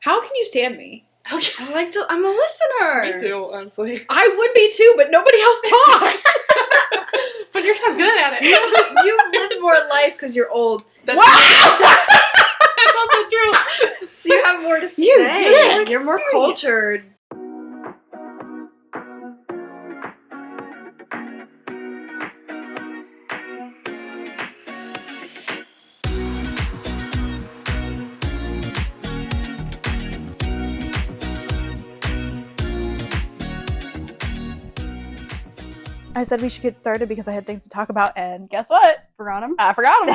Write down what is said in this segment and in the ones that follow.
How can you stand me? Okay. I'm a listener. Me too, honestly. I would be too, but nobody else talks. But you're so good at it. You've lived more life because you're old. That's Wow! That's also true. So you have more to say. You're more cultured. I said we should get started because I had things to talk about, and guess what? Forgot him? I forgot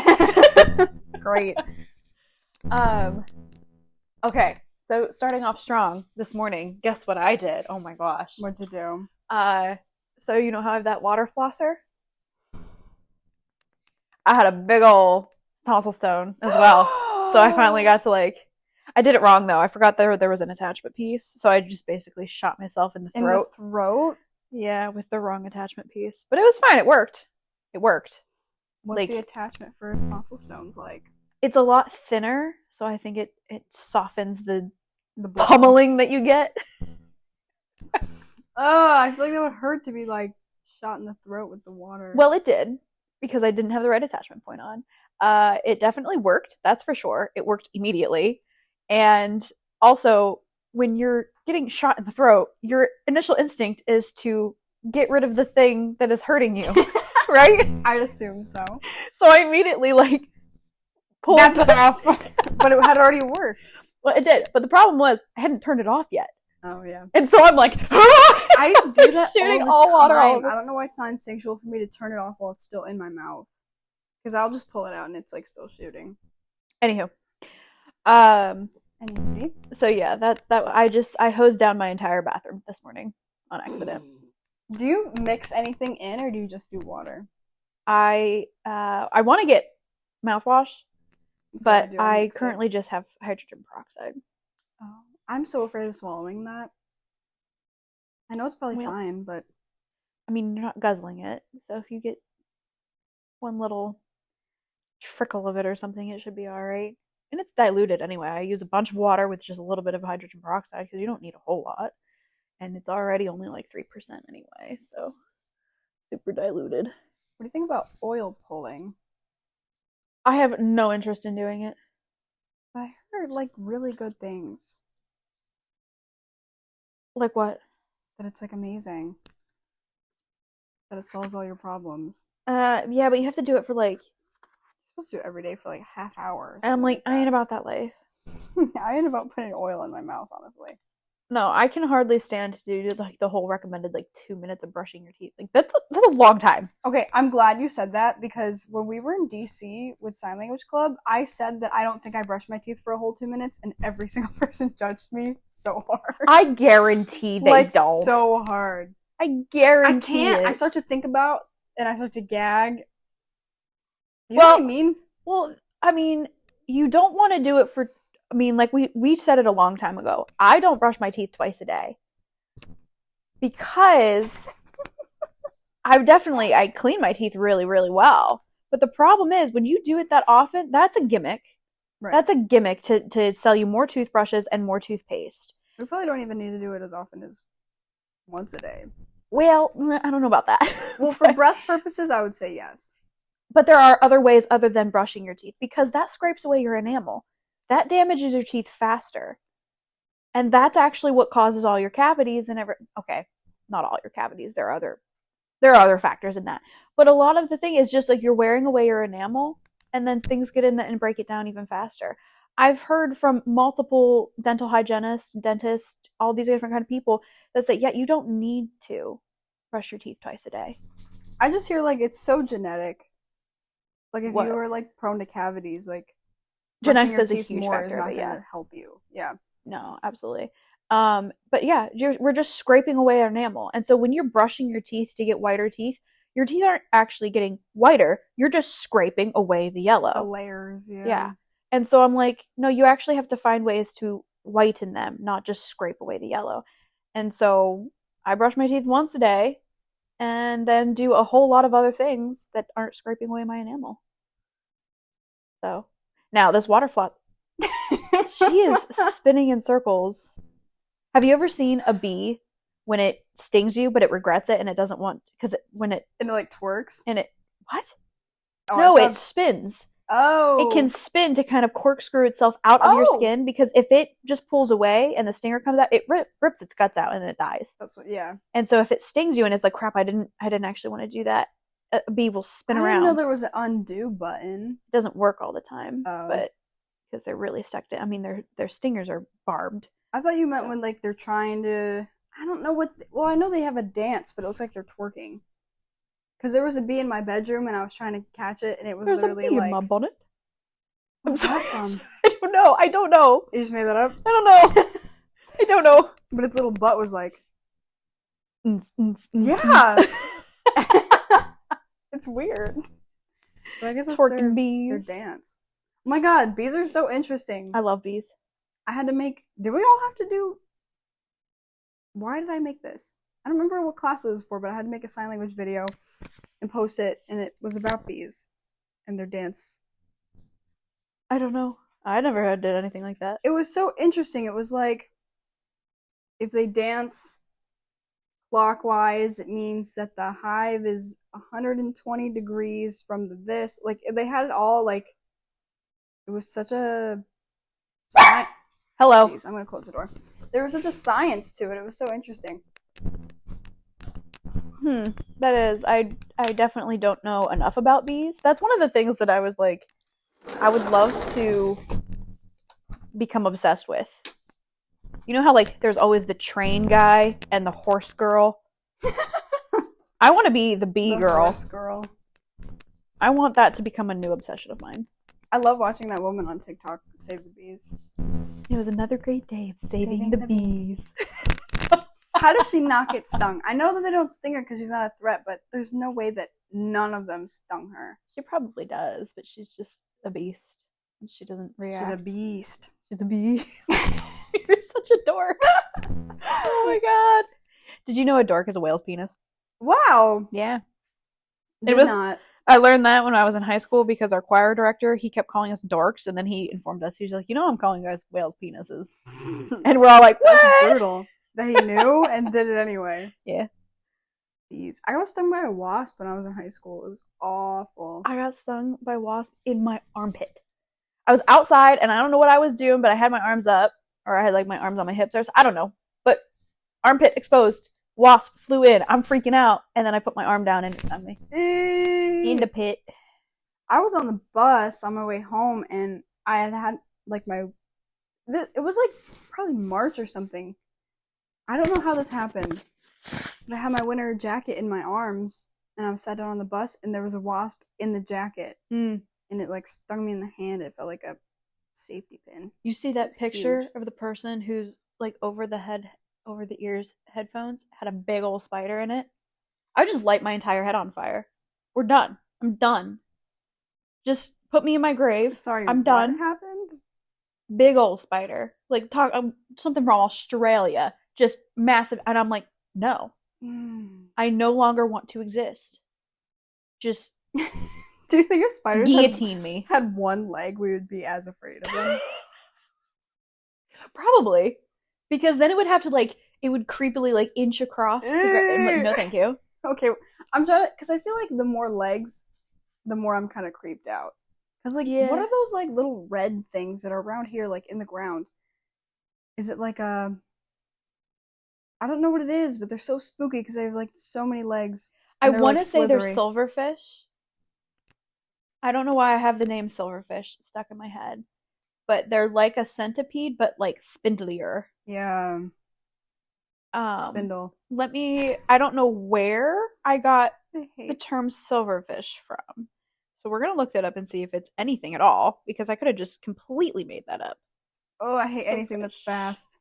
them. Great. Okay, so starting off strong this morning, guess what I did? Oh my gosh. What'd you do? So you know how I have that water flosser? I had a big ol' tonsil stone as well. So I finally got to I did it wrong though. I forgot there was an attachment piece. So I just basically shot myself in the throat. In the throat? Yeah, with the wrong attachment piece. But it was fine. It worked. What's the attachment for tonsil stones like? It's a lot thinner, so I think it softens the blood. pummeling that you get. Oh, I feel like that would hurt to be shot in the throat with the water. Well, it did, because I didn't have the right attachment point on. It definitely worked, that's for sure. It worked immediately. And also, when you're getting shot in the throat, your initial instinct is to get rid of the thing that is hurting you, right? I'd assume so. So I immediately, pulled it off. But it had already worked. Well, it did. But the problem was, I hadn't turned it off yet. Oh, yeah. And so I'm like, I do that shooting all the water time. all over. I don't know why it's not instinctual for me to turn it off while it's still in my mouth. Because I'll just pull it out and it's still shooting. Anywho. Anyway. So yeah, that I hosed down my entire bathroom this morning on accident. Do you mix anything in or do you just do water? I want to get mouthwash, but I currently just have hydrogen peroxide. Oh, I'm so afraid of swallowing that. I know it's probably fine, but I mean, you're not guzzling it, so if you get one little trickle of it or something, it should be all right. And it's diluted anyway. I use a bunch of water with just a little bit of hydrogen peroxide because you don't need a whole lot. And it's already only 3% anyway, so super diluted. What do you think about oil pulling? I have no interest in doing it. I heard really good things. Like what? That it's amazing. That it solves all your problems. Yeah, but you have to do it for You're supposed to do it every day for half hour. And I'm I ain't about that life. I ain't about putting oil in my mouth, honestly. No, I can hardly stand to do the whole recommended 2 minutes of brushing your teeth. That's a long time. Okay, I'm glad you said that because when we were in DC with Sign Language Club, I said that I don't think I brushed my teeth for a whole 2 minutes, and every single person judged me so hard. I guarantee they don't. So hard. I guarantee I can't. it. I start to think about and I start to gag. You know what I mean? Well, I mean, you don't want to do it for. I mean, we said it a long time ago. I don't brush my teeth twice a day because I clean my teeth really, really well. But the problem is when you do it that often, that's a gimmick. Right. That's a gimmick to sell you more toothbrushes and more toothpaste. We probably don't even need to do it as often as once a day. Well, I don't know about that. Well, for breath purposes, I would say yes. But there are other ways other than brushing your teeth because that scrapes away your enamel. That damages your teeth faster. And that's actually what causes all your cavities and okay, not all your cavities. There are other factors in that. But a lot of the thing is just you're wearing away your enamel and then things get in there and break it down even faster. I've heard from multiple dental hygienists, dentists, all these different kind of people that say, yeah, you don't need to brush your teeth twice a day. I just hear it's so genetic. If you were prone to cavities, genetics is a huge huge more factor, is not but going to help you. Yeah. No, absolutely. But yeah, we're just scraping away our enamel. And so when you're brushing your teeth to get whiter teeth, your teeth aren't actually getting whiter. You're just scraping away the yellow. The layers, yeah. Yeah. And so I'm no, you actually have to find ways to whiten them, not just scrape away the yellow. And so I brush my teeth once a day and then do a whole lot of other things that aren't scraping away my enamel. So now this water flop. She is spinning in circles. Have you ever seen a bee when it stings you, but it regrets it and it doesn't want because when it And it like twerks. and it what? Oh, No, I it saw- spins. Oh. It can spin to kind of corkscrew itself out of your Oh. skin because if it just pulls away and the stinger comes out, it rips its guts out and it dies. That's what. Yeah. And so if it stings you and it's like crap, I didn't actually want to do that. A bee will spin I around. didn't know there was an undo button. It doesn't work all the time, Oh. but because they're really stuck to. I mean, their stingers are barbed. I thought you meant So- when like they're trying to. I don't know what. Well, I know they have a dance, but it looks like they're twerking. Because there was a bee in my bedroom and I was trying to catch it, and it was There's a literally bee like. in my bonnet. I'm Where's that sorry. from? I don't know. I don't know. You just made that up. I don't know. I don't know. But its little butt was like. Yeah. Yeah. It's weird. But I guess that's Twerking their bees. dance. Oh my god, bees are so interesting. I love bees. I had to make. Did we all have to do? Why did I make this? I don't remember what class it was for, but I had to make a sign language video and post it, and it was about bees and their dance. I don't know. I never had did anything like that. It was so interesting. It was like if they dance clockwise, it means that the hive is 120 degrees from this. Like they had it all like. It was such a. Hello. Jeez, I'm gonna close the door. There was such a science to it. It was so interesting. That is. I definitely don't know enough about bees. That's one of the things that I was like, I would love to become obsessed with. You know how like there's always the train guy and the horse girl. I want to be the bee The girl. horse girl. I want that to become a new obsession of mine. I love watching that woman on TikTok save the bees. It was another great day of saving the bees. How does she not get stung? I know that they don't sting her because she's not a threat, but there's no way that none of them stung her. She probably does, but she's just a beast. And she doesn't react. She's a beast. She's a bee. You're such a dork. Oh my god. Did you know a dork is a whale's penis? Wow. Yeah. Did was- not. I learned that when I was in high school because our choir director, he kept calling us dorks, and then he informed us. He was like, I'm calling you guys whales' penises. And we're all like, That's what? brutal. That he knew and did it anyway. Yeah. Bees. I got stung by a wasp when I was in high school. It was awful. I got stung by a wasp in my armpit. I was outside, and I don't know what I was doing, but I had my arms up, or I had like my arms on my hips, or I don't know. But armpit exposed. Wasp flew in. I'm freaking out, and then I put my arm down and it stung me in the pit. I was on the bus on my way home, and I had like it was like probably March or something. I don't know how this happened, but I had my winter jacket in my arms, and I was sat down on the bus, and there was a wasp in the jacket, and it like stung me in the hand. It felt like a safety pin. You see that It's picture huge. of the person who's like over the ears headphones had a big old spider in it? I would just light my entire head on fire. We're done. I'm done. Just put me in my grave. Sorry, I'm done. What happened? Big old spider. Like something from Australia. Just massive. And I'm like, no. I no longer want to exist. Just Do you think if spiders guillotine me. had one leg, we would be as afraid of them? Probably. Because then it would have to like, it would creepily like inch across the ground. Like, no thank you. Okay, I'm trying to, because I feel like the more legs, the more I'm kind of creeped out. Because, like, Yeah. what are those, like, little red things that are around here, like, in the ground? Is it like a. I don't know what it is, but they're so spooky because they have, like, so many legs. I And they're, want to like, say they're slithery. silverfish. I don't know why I have the name silverfish stuck in my head. But they're like a centipede, but like spindlier. Yeah, spindle. I don't know where I got I the hate. term silverfish from. So we're going to look that up and see if it's anything at all, because I could have just completely made that up. Oh, I hate anything that's Silverfish. fast.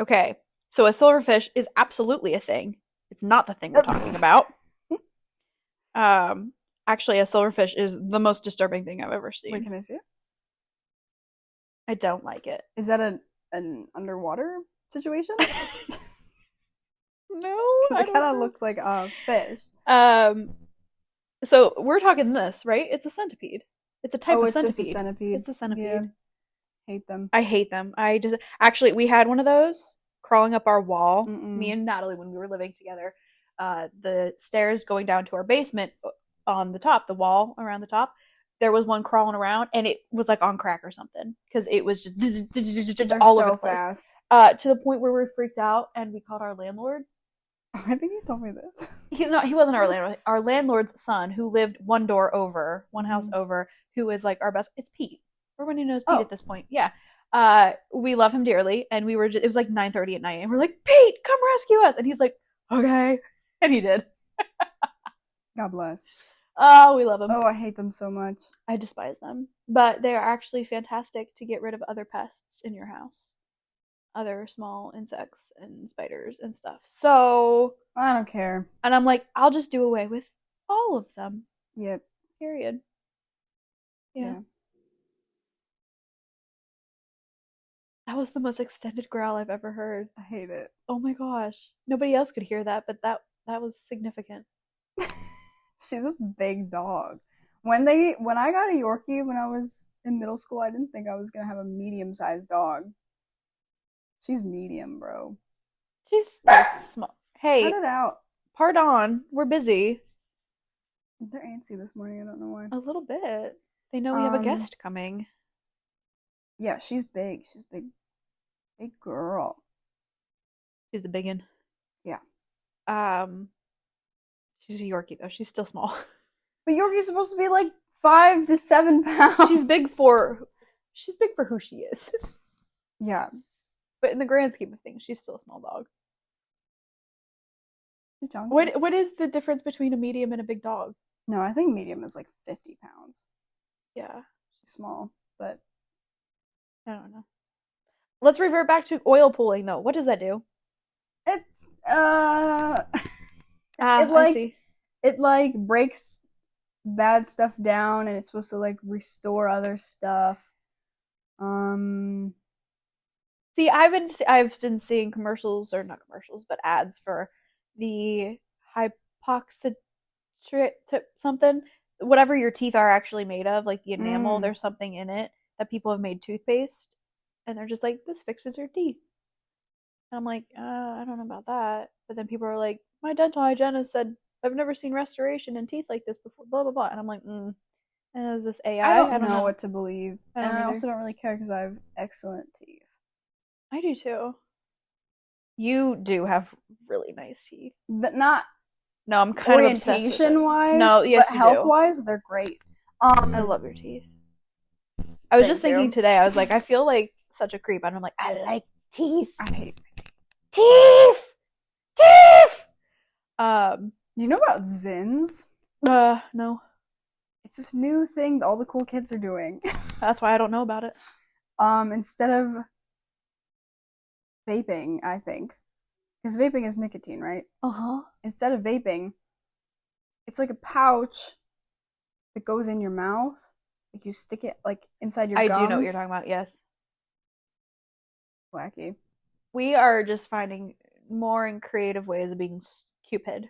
Okay, so a silverfish is absolutely a thing. It's not the thing we're talking about. Actually, a silverfish is the most disturbing thing I've ever seen. Wait, can I see it? I don't like it. Is that an underwater situation? No, Because it kind of looks like a fish. So we're talking this, right? It's a centipede. It's a type Oh, of it's centipede. just a centipede. It's a centipede. Yeah. Hate them. I hate them. I just actually we had one of those crawling up our wall. Mm-mm. Me and Natalie when we were living together. The stairs going down to our basement on the top, the wall around the top. There was one crawling around, and it was like on crack or something because it was just They're all so over the place. fast. To the point where we freaked out and we called our landlord. I think you told me this. He wasn't our landlord. Our landlord's son, who lived one door over, one house Mhm. over, who is like our best. It's Pete. Everybody knows Pete Oh. at this point. Yeah. We love him dearly, and we were. It was like 9:30 at night, and we're like, Pete, come rescue us, and he's like, okay, and he did. God bless. Oh, we love him. Oh, I hate them so much. I despise them, but they are actually fantastic to get rid of other pests in your house, other small insects and spiders and stuff. So, I don't care. and I'm like, I'll just do away with all of them. Yep. Period. Yeah. Yeah. That was the most extended growl I've ever heard. I hate it. Oh my gosh. Nobody else could hear that, but that was significant. She's a big dog. When I got a Yorkie when I was in middle school, I didn't think I was gonna have a medium-sized dog. She's medium, bro. She's small. Hey, Cut it out. pardon. We're busy. They're antsy this morning. I don't know why. A little bit. They know we have a Um, guest coming. Yeah, she's big. She's big. Big girl. She's the big one. Yeah. She's a Yorkie though. She's still small. But Yorkie's supposed to be like 5 to 7 pounds. She's big for who she is. Yeah. But in the grand scheme of things, she's still a small dog. She's chunky. What is the difference between a medium and a big dog? No, I think medium is like 50 pounds. Yeah, She's small, but I don't know. Let's revert back to oil pulling though. What does that do? it's Ah, It, like- I see. it like breaks bad stuff down and it's supposed to like restore other stuff. See, I've been seeing commercials or not commercials, but ads for the hypoxia something, whatever your teeth are actually made of, like the enamel. Mm. There's something in it that people have made toothpaste, and they're just like, this fixes your teeth. And I'm like, I don't know about that. But then people are like, my dental hygienist said I've never seen restoration in teeth like this before. Blah blah blah. And I'm like, And is this AI? I don't know what to believe. I don't And I either. also don't really care because I have excellent teeth. I do too. You do have really nice teeth. Not No, I'm kind of obsessed with orientation it. wise, No, yes, but you health do. wise, they're great. I love your teeth. I was just Thank thinking you. today, I was like, I feel like such a creep. And I'm like, I like teeth. I hate my teeth. Teeth! Teeth! You know about Zins? No. It's this new thing that all the cool kids are doing. That's why I don't know about it. Instead of vaping, I think. Because vaping is nicotine, right? Uh-huh. Instead of vaping, it's like a pouch that goes in your mouth. Like you stick it like inside your I gums. do know what you're talking about, yes. Wacky. We are just finding more and creative ways of being Cupid.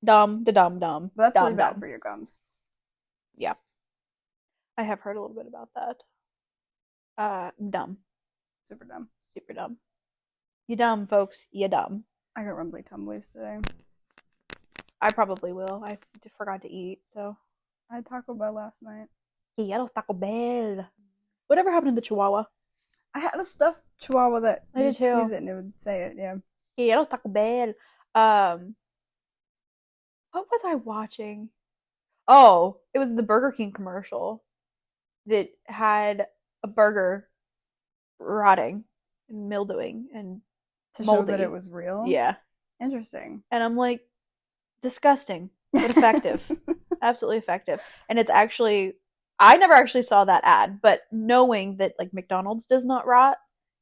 Dumb, da dumb, dumb. But that's dumb, really bad dumb. for your gums. Yeah. I have heard a little bit about that. Dumb. Super dumb. Super dumb. You dumb, folks. You dumb. I got rumbly tumblies today. I probably will. I forgot to eat, so. I had Taco Bell last night. Quiero Taco Bell. Whatever happened to the Chihuahua? I had a stuffed chihuahua that I you did would squeeze too. it and it would say it, yeah. Quiero Taco Bell. What was I watching? Oh, it was the Burger King commercial that had a burger rotting and mildewing and To show that moldy. it was real? yeah. Interesting. And I'm like, disgusting, but effective. Absolutely effective. And it's actually, I never actually saw that ad, but knowing that like McDonald's does not rot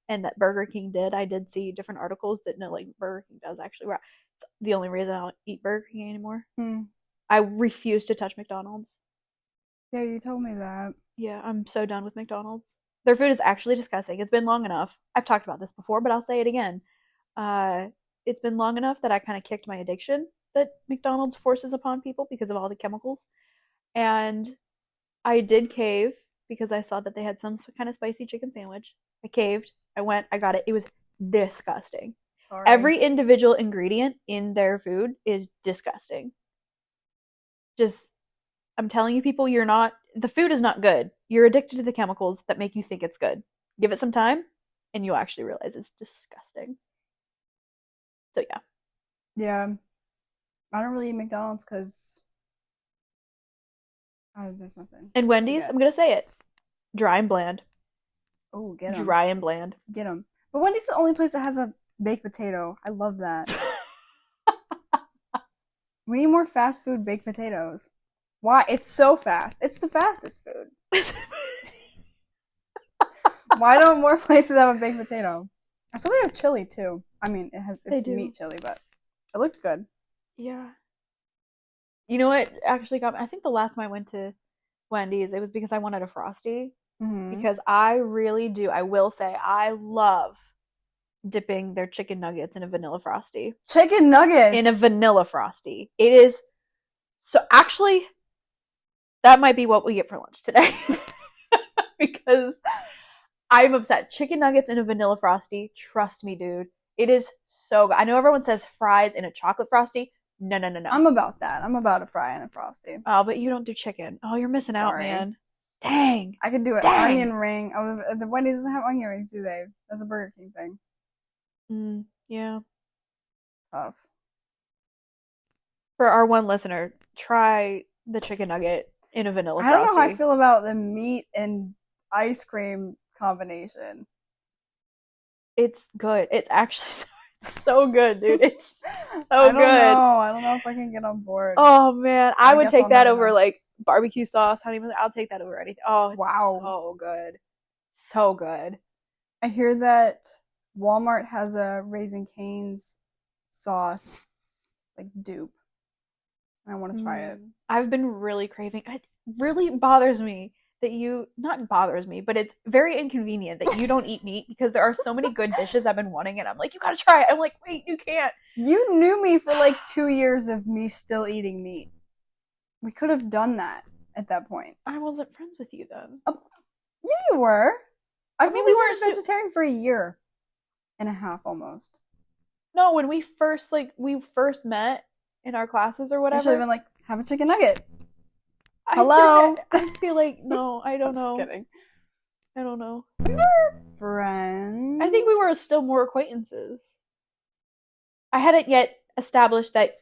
and that Burger King did, I did see different articles that no, like Burger King does actually rot. It's the only reason I don't eat Burger King anymore. Hmm. I refuse to touch McDonald's. Yeah, you told me that. Yeah, I'm so done with McDonald's. Their food is actually disgusting. It's been long enough. I've talked about this before, but I'll say it again. It's been long enough that I kind of kicked my addiction that McDonald's forces upon people because of all the chemicals. And I did cave because I saw that they had some kind of spicy chicken sandwich. I caved. I went. I got it. It was disgusting. Sorry. Every individual ingredient in their food is disgusting. Just, I'm telling you, people, the food is not good. You're addicted to the chemicals that make you think it's good. Give it some time, and you'll actually realize it's disgusting. So, yeah. Yeah. I don't really eat McDonald's because there's nothing. And Wendy's, I'm going to say it, dry and bland. Oh, get them. Dry and bland. Get them. But Wendy's is the only place that has a baked potato. I love that. We need more fast food baked potatoes. Why? It's so fast. It's the fastest food. Why don't more places have a baked potato? I saw they have chili too. I mean, it's meat chili, but it looked good. Yeah. You know what actually got me? I think the last time I went to Wendy's, it was because I wanted a Frosty. Mm-hmm. Because I really do. I will say I love dipping their chicken nuggets in a vanilla Frosty. Chicken nuggets? In a vanilla Frosty. It is so actually that might be what we get for lunch today. Because I'm upset. Chicken nuggets in a vanilla Frosty. Trust me, dude. It is so good. I know everyone says fries in a chocolate Frosty. No. I'm about that. I'm about a fry and a Frosty. Oh, but you don't do chicken. Oh, you're missing out, Sorry. man. Dang. I could do an Dang. onion ring. Oh, the Wendy's doesn't have onion rings, do they? That's a Burger King thing. Yeah. Tough. For our one listener, try the chicken nugget in a vanilla I Frosty. don't know how I feel about the meat and ice cream combination. It's good. It's actually so good, dude. It's so I don't good. know. I don't know if I can get on board. Oh man, I would guess take I'll that never over know. like barbecue sauce, honey mustard. I'll take that over anything. Oh, it's Wow. so good. So good. I hear that Walmart has a Raising Cane's sauce, like dupe. I want to try it. I've been really craving. It really bothers me that not bothers me, but it's very inconvenient that you don't eat meat because there are so many good dishes I've been wanting, and I'm like, you gotta try it. I'm like, wait, you can't. You knew me for like 2 years of me still eating meat. We could have done that at that point. I wasn't friends with you then. Yeah, you were. I mean, mean, we we weren't were vegetarian for a year and a half almost. No, when we first met in our classes or You whatever. should have been like, have a chicken nugget. I Hello? feel like no, I don't I'm know. just kidding. I don't know. We were friends. I think we were still more acquaintances. I hadn't yet established that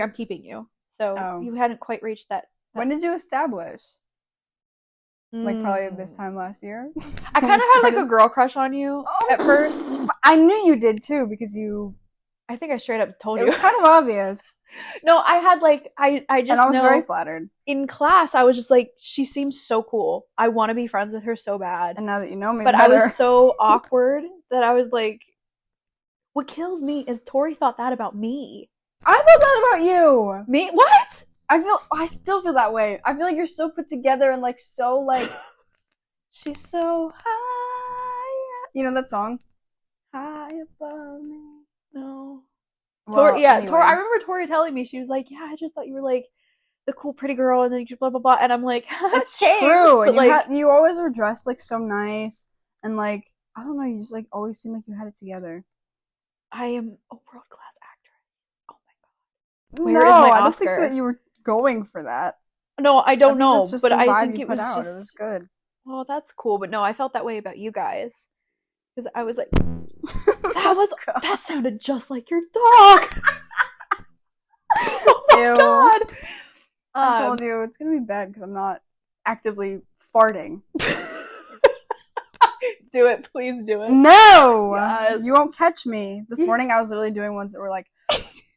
I'm keeping you, so Oh. you hadn't quite reached that. When did you establish? Like probably this Mm. time last year. I kind of had like a girl crush on you at first. I knew you did too because I think I straight up told it you. was kind of obvious. No, I had like I just And I was know very flattered. in class I was just like, she seems so cool. I want to be friends with her so bad. And now that you know me But better. I was so awkward that I was like, what kills me is Tori thought that about me. I thought that about you. Me? What? I still feel that way. I feel like you're so put together and like so like she's so high. You know that song? High above me. No. Well, Tori, yeah, anyway. I remember Tori telling me, she was like, yeah, I just thought you were like the cool pretty girl and then you just blah blah blah, and I'm like, It's thanks, true. but, And like, you always were dressed like so nice and like I don't know, you just like always seemed like you had it together. I am a world class actress. Oh my god. Where no, is my I don't think Oscar? that you were going for that. No, I don't think know, that's just but the I vibe think you it put was out. just It was good. well, that's cool, but no, I felt that way about you guys because I was like, that sounded just like your dog. Oh my Ew. god. I told you it's gonna be bad because I'm not actively farting. Do it, please do it. No, Yes. you won't catch me. This morning I was literally doing ones that were like,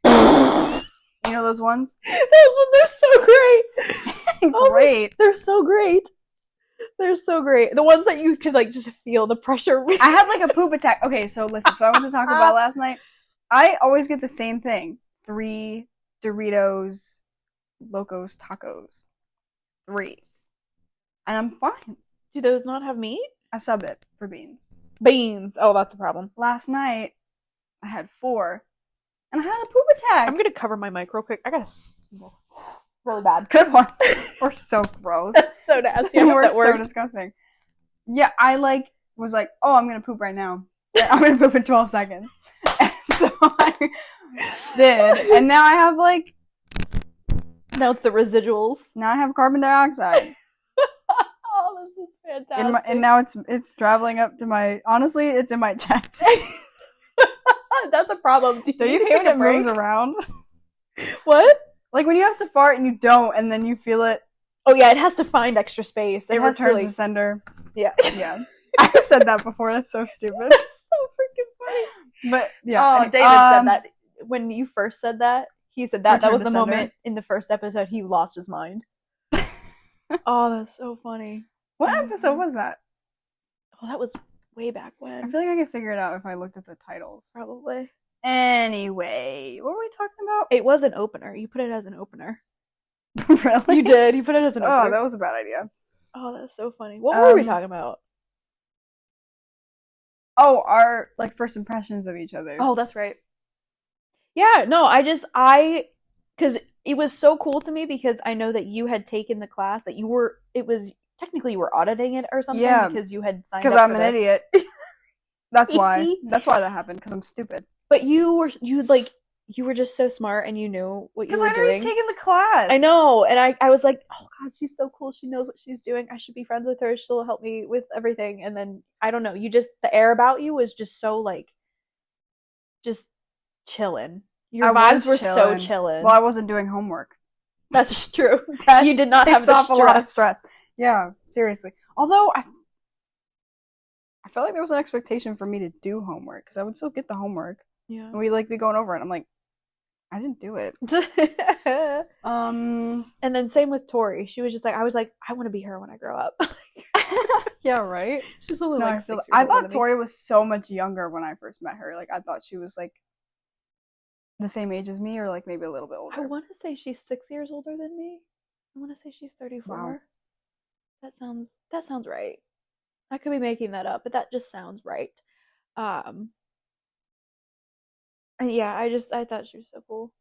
you know those ones? Those ones are so great. Oh my- Great. they're so great. They're so great. The ones that you could like just feel the pressure. I had like a poop attack. Okay, so listen. So I went to Taco Bell last night. I always get the same thing: 3 Doritos, Locos Tacos, 3, and I'm fine. Do those not have meat? I sub it for beans. Beans. Oh, that's a problem. Last night I had 4, and I had a poop attack. I'm gonna cover my mic real quick. I gotta really bad. Good one. We're so gross. That's so nasty. I hope We're that so worked. disgusting. Yeah, I was like, oh, I'm gonna poop right now. I'm gonna poop in 12 seconds. And so I did. And now I have like, Now it's the residuals. now I have carbon dioxide. Oh, this is fantastic. And now it's traveling up to my, honestly, it's in my chest. That's a problem. Do Don't you you need to hate take when a it break? moves around? What? Like when you have to fart and you don't, and then you feel it, Oh yeah, it has to find extra space. it has to, returns like- the sender. Yeah. Yeah. I've said that before, that's so stupid. That's so freaking funny. But yeah. Oh, anyway, David said that when you first said that. He said that Return was to the sender. moment in the first episode he lost his mind. Oh, that's so funny. What episode was that? Oh, that was way back I when. feel like I could figure it out if I looked at the titles. Probably. Anyway, what were we talking about? It was an opener. You put it as an opener. Really? You did. You put it as an opener. Oh, that was a bad idea. Oh, that's so funny. What were we Um, talking about? Oh, our like first impressions of each other. Oh, that's right. Yeah, no, because it was so cool to me because I know that you had taken the class that technically you were auditing it or something Yeah. because you had signed because up I'm for an the- idiot. That's why. That's why that happened. Because I'm stupid. But you were just so smart and you knew what you Because were I'd already doing. taken the class. I know, and I was like, oh god, she's so cool. She knows what she's doing. I should be friends with her. She'll help me with everything. And then I don't know, the air about you was just so like, just chilling. Your I vibes was were so chilling. chilling. Well, I wasn't doing homework. That's true. That You did not have takes the off a lot of stress. Yeah, seriously. Although I felt like there was an expectation for me to do homework because I would still get the homework Yeah. and we'd like be going over it. I'm like, I didn't do it. And then same with Tori. She was just like, I was like, I want to be her when I grow up. Yeah, right. She's only No, like I feel. 6 years I older thought than me. Tori was so much younger when I first met her. Like I thought she was like the same age as me, or like maybe a little bit I older. want to say she's 6 years older than me. I want to say she's 34. Wow. That sounds right. I could be making that up, but that just sounds right. And yeah, I thought she was so cool.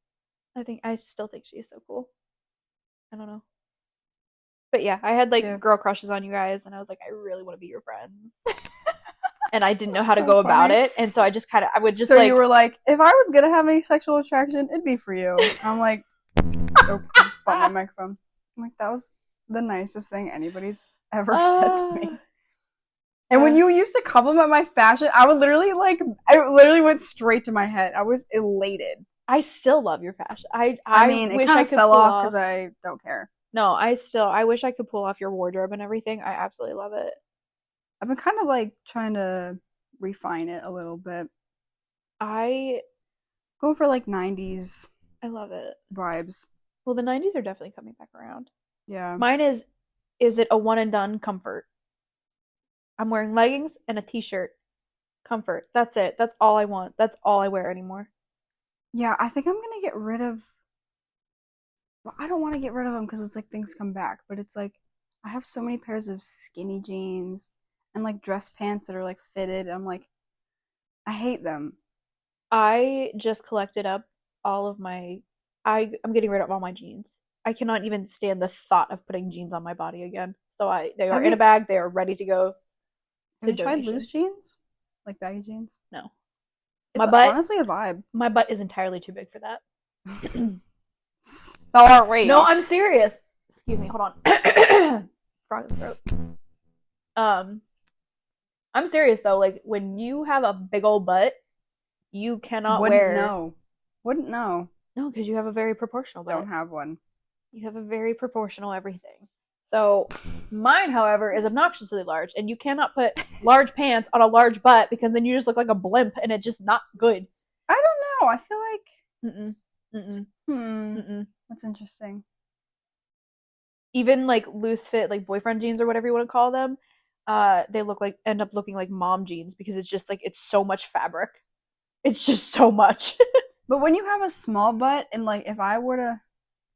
I still think she is so cool. I don't know. But yeah, I had like Yeah. girl crushes on you guys, and I was like, I really want to be your friends. And I didn't know how That's to so go about funny. it, and so I would just so like, you were like, if I was gonna have any sexual attraction, it'd be for you. I'm like, nope. I just bumped my microphone. I'm like, that was the nicest thing anybody's ever said to me. And when you used to compliment my fashion, I would literally I literally went straight to my head. I was elated. I still love your fashion. I mean, it wish kind I of could fell pull off because I don't care. No, I wish I could pull off your wardrobe and everything. I absolutely love it. I've been kind of like trying to refine it a little bit. I Going for like 90s love it. vibes. Well, the 90s are definitely coming back around. Yeah. Mine is it a one and done comfort? I'm wearing leggings and a t-shirt. Comfort. That's it. That's all I want. That's all I wear anymore. Yeah, I think I'm gonna get rid of. Well, I don't want to get rid of them because it's like things come back, but it's like I have so many pairs of skinny jeans and like dress pants that are like fitted. I'm like, I hate them. I just collected up all of my I'm getting rid of all my jeans. I cannot even stand the thought of putting jeans on my body again. So they are Have in you- a bag. They are ready to go. Have you to tried donation. loose jeans? Like baggy jeans? No. It's My butt- honestly a vibe. My butt is entirely too big for that. Oh, wait. No, I'm serious. Excuse me, hold on. Frog in the throat. I'm serious though. Like when you have a big old butt, you cannot Wouldn't wear. know. Wouldn't know. No, because you have a very proportional butt. Don't have one. You have a very proportional everything. So mine, however, is obnoxiously large, and you cannot put large pants on a large butt because then you just look like a blimp, and it's just not good. I don't know. I feel like. Mm-mm. Mm-mm. Mm-mm. That's interesting. Even like loose fit, like boyfriend jeans or whatever you want to call them, they end up looking like mom jeans because it's just like it's so much fabric. It's just so much. But when you have a small butt, and like if I were to.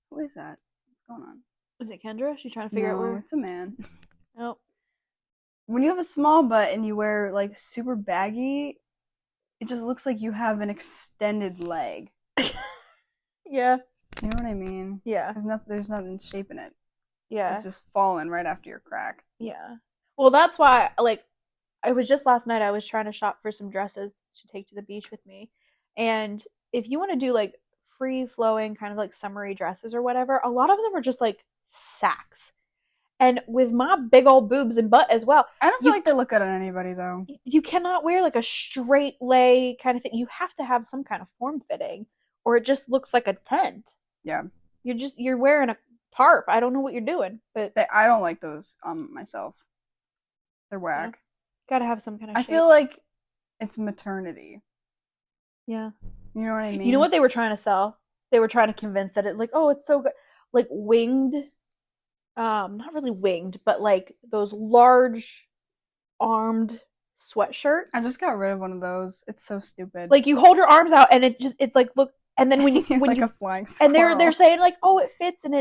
Who is that? What's going on? Is it Kendra? She's trying to figure out No, where. it's a man. Nope. When you have a small butt and you wear like super baggy, it just looks like you have an extended leg. Yeah. You know what I mean? Yeah. There's nothing shaping it. Yeah. It's just falling right after your crack. Yeah. Well, that's why, like, I was just last night, I was trying to shop for some dresses to take to the beach with me. And if you want to do, like, free flowing, kind of like summery dresses or whatever, a lot of them are just, like, sacks. And with my big old boobs and butt as well, I don't feel You- like they look good on anybody though. you cannot wear, like, a straight lay kind of thing. You have to have some kind of form fitting, or it just looks like a tent. Yeah. You're wearing a tarp. I don't know what you're doing, but I don't like those on myself. They're whack. gotta have some kind of I shape. feel like it's maternity. Yeah. You know what I mean? You know what they were trying to sell? They were trying to convince that it, like, oh, it's so good, like winged, not really winged, but like those large armed sweatshirts. I just got rid of one of those. It's so stupid. like you hold your arms out and it's like look, and then when you It's when like you a flying squirrel. and they're saying like, oh, it fits and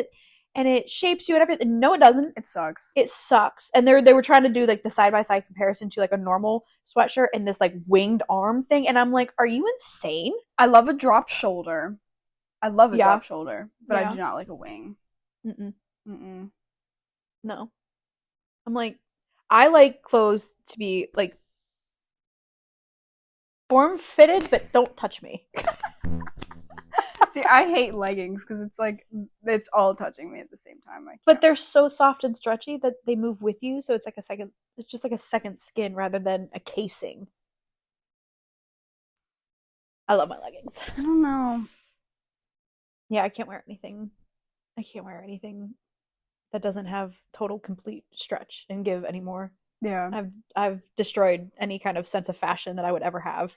it shapes you and everything. No, it doesn't. It sucks. It sucks. And they were trying to do like the side by side comparison to like a normal sweatshirt and this like winged arm thing, and I'm like, are you insane? I love a drop shoulder. I love a Yeah. drop shoulder, but Yeah. I do not like a wing. Mm-mm. Mm-mm. No. I'm like, I like clothes to be like form fitted, but don't touch me. See, I hate leggings because it's like it's all touching me at the same time. But they're so soft and stretchy that they move with you, so it's like it's just like a second skin rather than a casing. I love my leggings. I don't know. Yeah, I can't wear anything. I can't wear anything that doesn't have total complete stretch and give anymore. Yeah. I've destroyed any kind of sense of fashion that I would ever have.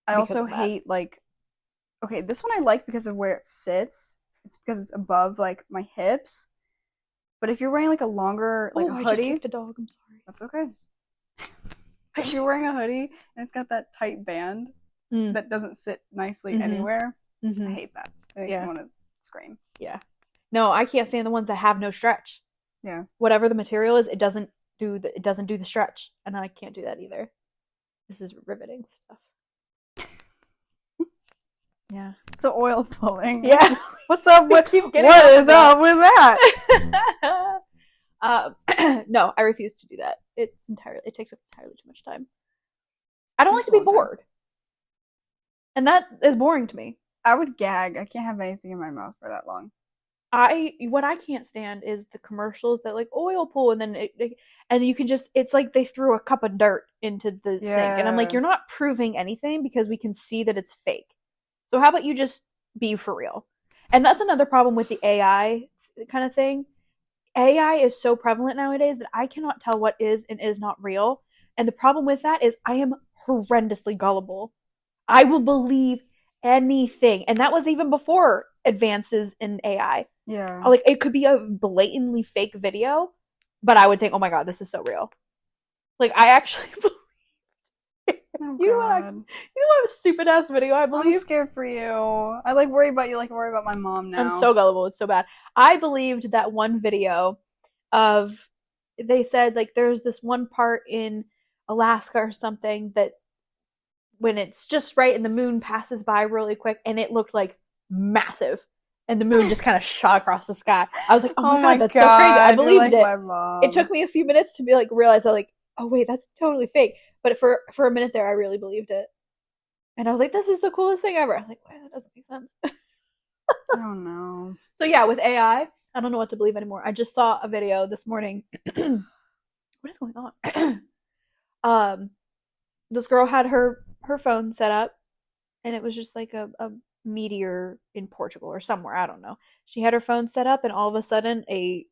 I because also of that. hate like. Okay, this one I like because of where it sits. It's because it's above like my hips. But if you're wearing like a longer like oh, a I just hoodie, kicked a dog. I'm sorry. that's okay. If you're wearing a hoodie and it's got that tight band Mm. that doesn't sit nicely Mhm. anywhere, I Mhm. hate that. It makes Yeah. me want to scream. No, I can't stand the ones that have no stretch. Yeah. Whatever the material is, it doesn't do the stretch, and I can't do that either. This is riveting stuff. Yeah. So oil flowing. Yeah. What's up We with keep getting what off of is that. up with that? No, I refuse to do that. It takes up entirely too much time. I don't like Takes to a be long time. bored. And that is boring to me. I would gag. I can't have anything in my mouth for that long. What I can't stand is the commercials that like oil pool and then and you can just, it's like they threw a cup of dirt into the sink, and I'm like, Yeah. you're not proving anything because we can see that it's fake. So how about you just be for real? And that's another problem with the AI kind of thing. AI is so prevalent nowadays that I cannot tell what is and is not real. And the problem with that is I am horrendously gullible. I will believe anything. And that was even before advances in AI. Yeah. Like, it could be a blatantly fake video, but I would think, oh my god, this is so real. Like, I actually believe. Oh, You know what God. what stupid ass video I I'm believe? scared for you. I like worry about you like I worry about my mom now. I'm so gullible. It's so bad. I believed that one video of, they said like there's this one part in Alaska or something that when it's just right and the moon passes by really quick and it looked like massive and the moon just kind of shot across the sky. I was like, oh my god, that's so crazy. I you're believed like it. my mom. It took me a few minutes to be like realize I like, oh wait, that's totally fake. But for a minute there, I really believed it, and I was like, this is the coolest thing ever. I'm like, wait, that doesn't make sense. I don't know. So yeah, with AI, I don't know what to believe anymore. I just saw a video this morning. What is going on? This girl had her phone set up, and it was just like a meteor in Portugal or somewhere. I don't know. She had her phone set up, and all of a sudden, a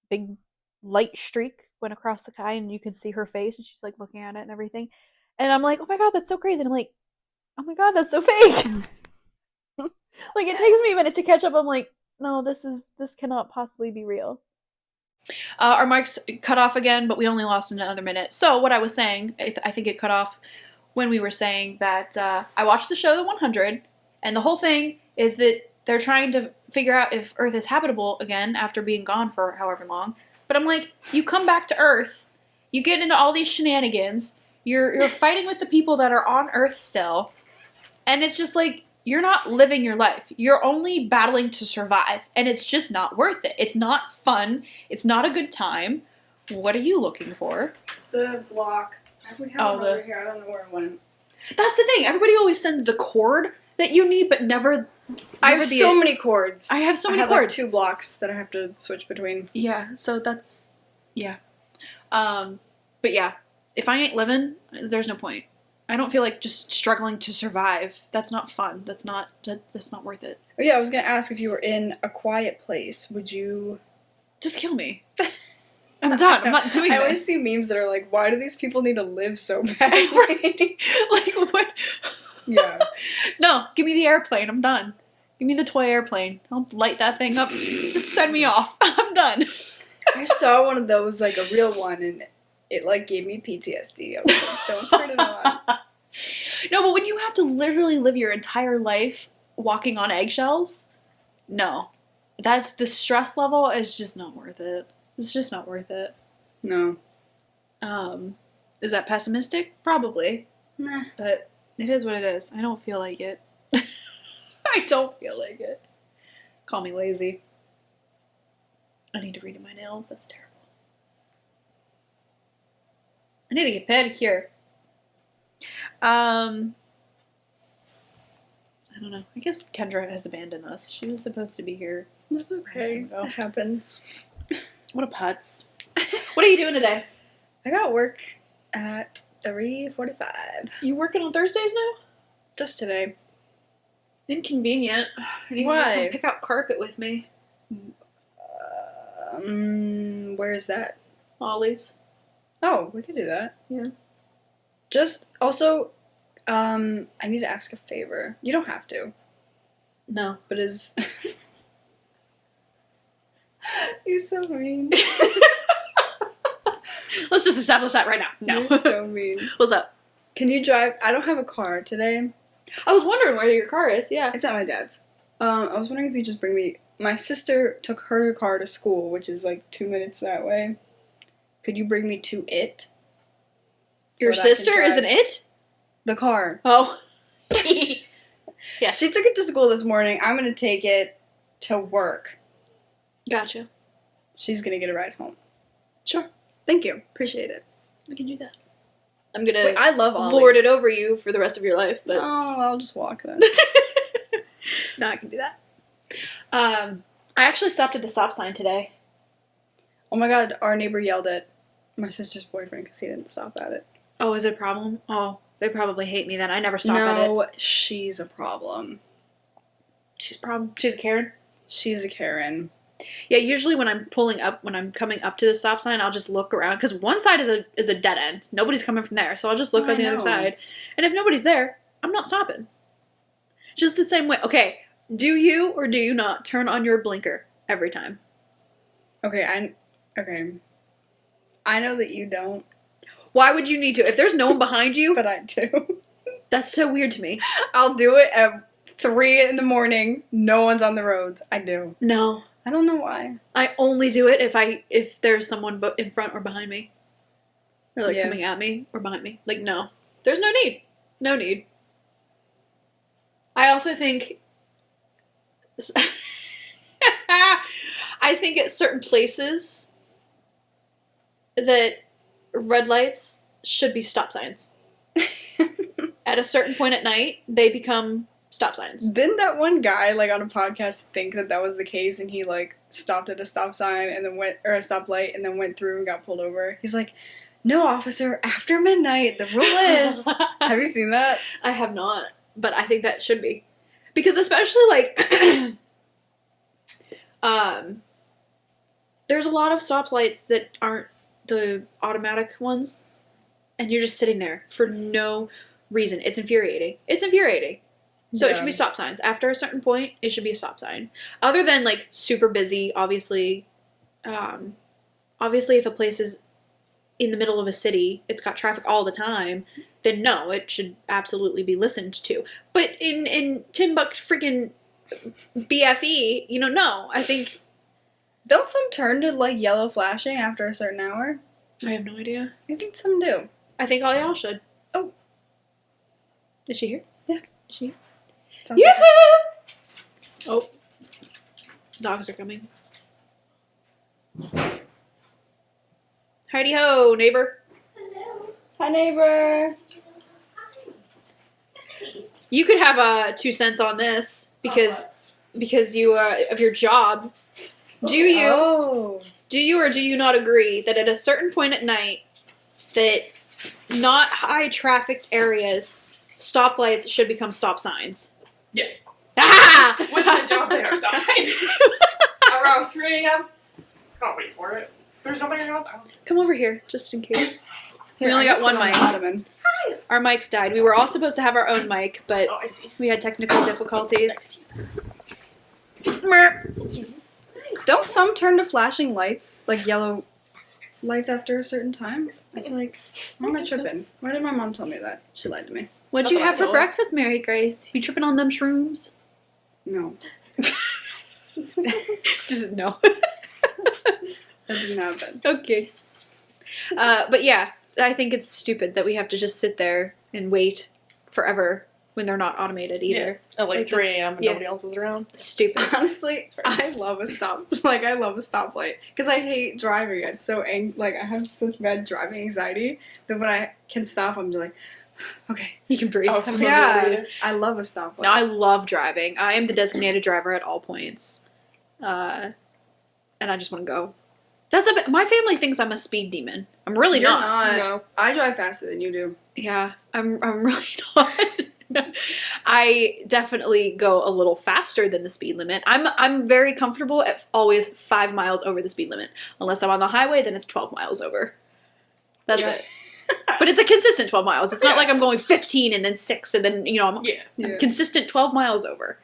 big light streak went across the sky, and you could see her face, and she's like looking at it and everything. And I'm like, oh my god, that's so crazy. And I'm like, oh my god, that's so fake. Like, it takes me a minute to catch up. I'm like, no, this cannot possibly be real. Our mics cut off again, but we only lost another minute. So what I was saying, I think it cut off when we were saying that I watched the show The 100, and the whole thing is that they're trying to figure out if Earth is habitable again after being gone for however long. But I'm like, you come back to Earth, you get into all these shenanigans, you're fighting with the people that are on Earth still, and it's just like, you're not living your life. You're only battling to survive, and it's just not worth it. It's not fun. It's not a good time. What are you looking for? The block. We have one over here. I don't know where it went. That's the thing. Everybody always sends the cord that you need, but never. I have so many cords. I have so many like cords. 2 blocks that I have to switch between. Yeah. So that's yeah. But yeah, if I ain't living, there's no point. I don't feel like just struggling to survive. That's not fun. That's not worth it. Oh yeah, I was gonna ask if you were in a quiet place, would you Just kill me. I'm done. I'm not doing I this. always see memes that are like, why do these people need to live so bad? Like what? Yeah. No, give me the airplane. I'm done. Give me the toy airplane. I'll light that thing up. Just send me off. I'm done. I saw one of those, like a real one, and it like gave me PTSD. I was like, don't turn it on. No, but when you have to literally live your entire life walking on eggshells, no. That's the stress level is just not worth it. It's just not worth it. No. Is that pessimistic? Probably. Nah. But it is what it is. I don't feel like it. I don't feel like it. Call me lazy. I need to redo my nails. That's terrible. I need to get pedicure. I don't know. I guess Kendra has abandoned us. She was supposed to be here. That's okay. Ago. It happens. What a putz. What are you doing today? I got work at 3:45. You working on Thursdays now? Just today. Inconvenient. I need Why? to come pick up carpet with me. Where's that? Ollie's. Oh, we could do that. Yeah. Just also, I need to ask a favor. You don't have to, No. but is you're so mean. Let's just establish that right now. No. You're so mean. What's up? Can you drive? I don't have a car today. I was wondering where your car is. Yeah. It's at my dad's. I was wondering if you just bring me. My sister took her car to school, which is like 2 minutes that way. Could you bring me to it? Your that I can sister is drive? an it? The car. Oh. Yeah. She took it to school this morning. I'm gonna take it to work. Gotcha. She's gonna get a ride home. Sure. Thank you. Appreciate it. I can do that. I'm gonna Wait, I love Ollie's. lord it over you for the rest of your life, but Oh, I'll just walk then. no, I can do that. I actually stopped at the stop sign today. Oh my god, our neighbor yelled at my sister's boyfriend because he didn't stop at it. Oh, is it a problem? Oh, they probably hate me then. I never stop at it. No, she's a problem. She's a problem. She's a Karen. She's a Karen. Yeah, usually when I'm coming up to the stop sign, I'll just look around because one side is a dead end. Nobody's coming from there, so I'll just look Oh, on the I other know. side. And if nobody's there, I'm not stopping. Just the same way. Okay, do you or do you not turn on your blinker every time? Okay. I know that you don't, Why would you need to? If there's no one behind you, but I do. that's so weird to me. I'll do it at 3 in the morning. No one's on the roads. I do. No, I don't know why. I only do it if there's someone in front or behind me, or like Yeah. coming at me or behind me. Like no, there's no need. No need. I also think. I think at certain places that red lights should be stop signs. At a certain point at night, they become stop signs. Didn't that one guy, like, on a podcast think that was the case and he, like, stopped at a stop sign and then or a stoplight and then went through and got pulled over? He's like, no, officer, after midnight, the rule is. Have you seen that? I have not, but I think that should be. Because especially, like, there's a lot of stoplights that aren't the automatic ones, and you're just sitting there for no reason. It's infuriating. It's infuriating. So it should be stop signs. After a certain point, it should be a stop sign. Other than, like, super busy, obviously, if a place is in the middle of a city, it's got traffic all the time, then no, it should absolutely be listened to. But in Timbuk freaking BFE, no, I think... Don't some turn to, like, yellow flashing after a certain hour? I have no idea. I think some do. I think all y'all should. Oh. Is she here? Yeah. Is she here? Sounds Yeah. like Oh, dogs are coming. Heidi ho, neighbor. Hi, neighbor. You could have 2 cents on this because you of your job. Do you or do you not agree that at a certain point at night that not high trafficked areas stoplights should become stop signs? Yes. Ah! With my job, they are stop signs. Around 3 a.m. Can't wait for it. There's nobody around. Come over here just in case. We Here, only I got can one sit on mic. the ottoman. Our mics died. We were all supposed to have our own mic, but Oh, I see. we had technical difficulties. Don't some turn to flashing lights, like yellow lights after a certain time? I feel like, why am I tripping? Why did my mom tell me that? She lied to me. What'd you That's have for awful. breakfast, Mary Grace? You tripping on them shrooms? No, Just no. that didn't happen. Okay. But yeah, I think it's stupid that we have to just sit there and wait forever when they're not automated either. At like Like 3 this- a.m. and yeah. nobody else is around. Stupid. Honestly, I love a stoplight because I hate driving. It's so like I have such bad driving anxiety that when I can stop, I'm just like, okay. You can breathe. Oh, Yeah, I love a stoplight. No, I love driving. I am the designated driver at all points. And I just want to go. That's a bit, my family thinks I'm a speed demon. I'm really You're not. No. I drive faster than you do. Yeah, I'm really not. I definitely go a little faster than the speed limit. I'm very comfortable at always 5 miles over the speed limit. Unless I'm on the highway, then it's 12 miles over. That's Yeah. it. But it's a consistent 12 miles. It's not Yeah. like I'm going 15 and then 6 and then, I'm Yeah. Yeah. consistent 12 miles over.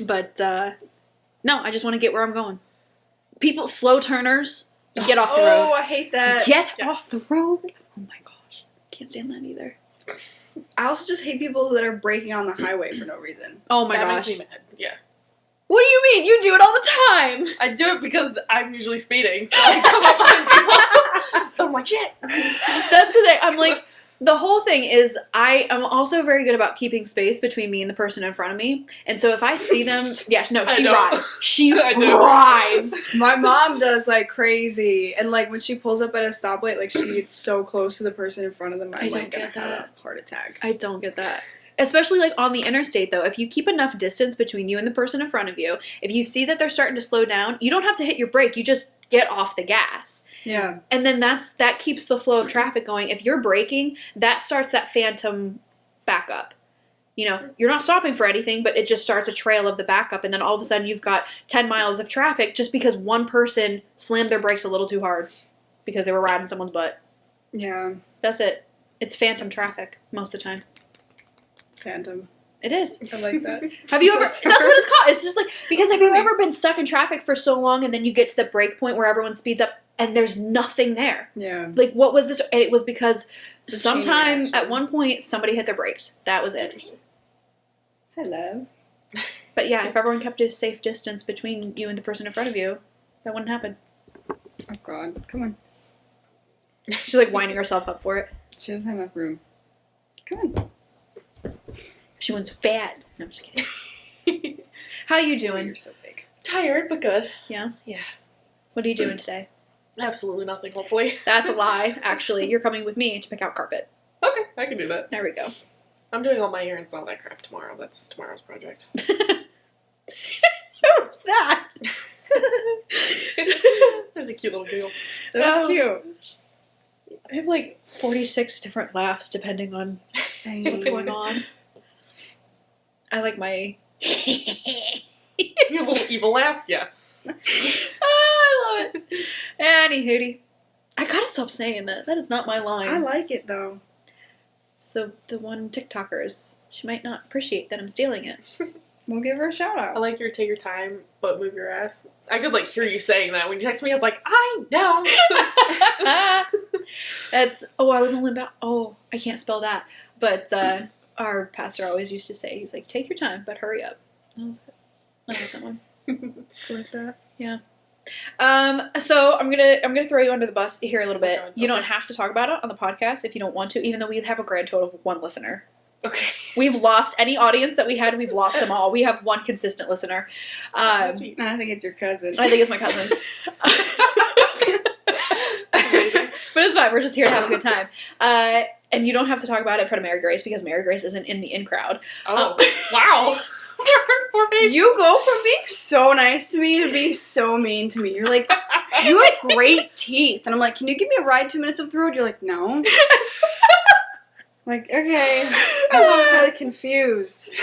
But no, I just want to get where I'm going. People, slow turners, get off the road. Oh, I hate that. Get Yes. off the road. Oh my gosh. Can't stand that either. I also just hate people that are braking on the highway for no reason. Oh my that gosh. makes me mad. Yeah. What do you mean? You do it all the time. I do it because I'm usually speeding, so I come up on people. I'm like, shit. That's the thing. I'm like, the whole thing is I am also very good about keeping space between me and the person in front of me. And so if I see them, yeah, no, I she know. rides. She I do. rides. My mom does like crazy, and like when she pulls up at a stoplight, like she gets so close to the person in front of them, I'm I don't like get gonna have that. a heart attack. I don't get that. Especially like on the interstate though, if you keep enough distance between you and the person in front of you, if you see that they're starting to slow down, you don't have to hit your brake, you just get off the gas. Yeah, And then that keeps the flow of traffic going. If you're braking, that starts that phantom backup. You're not stopping for anything, but it just starts a trail of the backup, and then all of a sudden you've got 10 miles of traffic just because one person slammed their brakes a little too hard because they were riding someone's butt. yeah, That's it. It's phantom traffic most of the time. phantom. It is. I like that. Have you ever? That's what it's called. It's just like because have you ever been stuck in traffic for so long and then you get to the break point where everyone speeds up and there's nothing there? Yeah, Like what was this? And it was because It's a chain sometime reaction. at one point somebody hit their brakes. That was it. hello. But yeah, if everyone kept a safe distance between you and the person in front of you, that wouldn't happen. Oh God, come on. She's like winding herself up for it. She doesn't have enough room. Come on. She wants fat. No, I'm just kidding. How you doing? You're so big. Tired, but good. Yeah. Yeah. What are you doing today? Absolutely nothing, hopefully. That's a lie. Actually, you're coming with me to pick out carpet. Okay, I can do that. There we go. I'm doing all my errands and all that crap tomorrow. That's tomorrow's project. Who's that? That's a cute little giggle. That was Oh. cute. I have like 46 different laughs depending on Same. what's going on. I like my. You have a little evil laugh? Yeah. I love it. Any hootie. I gotta stop saying that. That is not my line. I like it though. It's the one TikToker. She might not appreciate that I'm stealing it. We'll give her a shout I out. like your take your time, but move your ass. I could hear you saying that. When you text me, I was like, I know. I was only about, I can't spell that. But our pastor always used to say, he's like, take your time, but hurry up. That was it. I like that one. Like that. So I'm gonna throw you under the bus here a little bit. Okay, You don't okay. have to talk about it on the podcast if you don't want to, even though we have a grand total of 1 listener. Okay. We've lost any audience that we had. We've lost them all. We have one consistent listener. That's sweet. And I think it's your cousin. I think it's my cousin. Amazing. But it's fine. We're just here to have a good time. And you don't have to talk about it in front of Mary Grace because Mary Grace isn't in the in crowd. Oh, wow. Poor face. You go from being so nice to me to being so mean to me. You're like, you have great teeth. And I'm like, can you give me a ride 2 minutes up the road? You're like, no. Like, okay. I was kind of confused.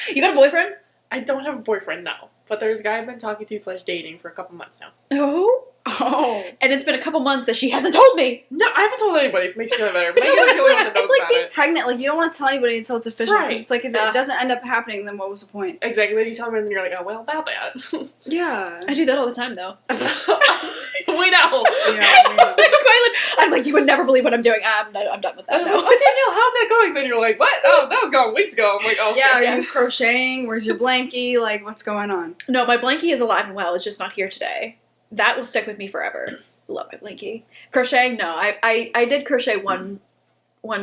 You got a boyfriend? I don't have a boyfriend now, but there's a guy I've been talking to / dating for a couple months now. Oh. Oh. And it's been a couple months that she hasn't told me. No, I haven't told anybody. If it makes you feel better. Megan's No, the it's only like, one that knows it's like about being it. pregnant. Like, you don't want to tell anybody until it's official. Right. Because it's like, if it doesn't end up happening, then what was the point? Exactly. Then you tell me, and you're like, oh, well, about that. Yeah. I do that all the time, though. We know. Yeah. I'm like, you would never believe what I'm doing. I'm done with that And I'm like, now. oh, Danielle, how's that going? Then you're like, what? Oh, that was going weeks ago. I'm like, oh, okay. Yeah, Yeah. are you crocheting? Where's your blankie? Like, what's going on? No, my blankie is alive and well. It's just not here today. That will stick with me forever. Love my blankie. Crocheting, no. I did crochet one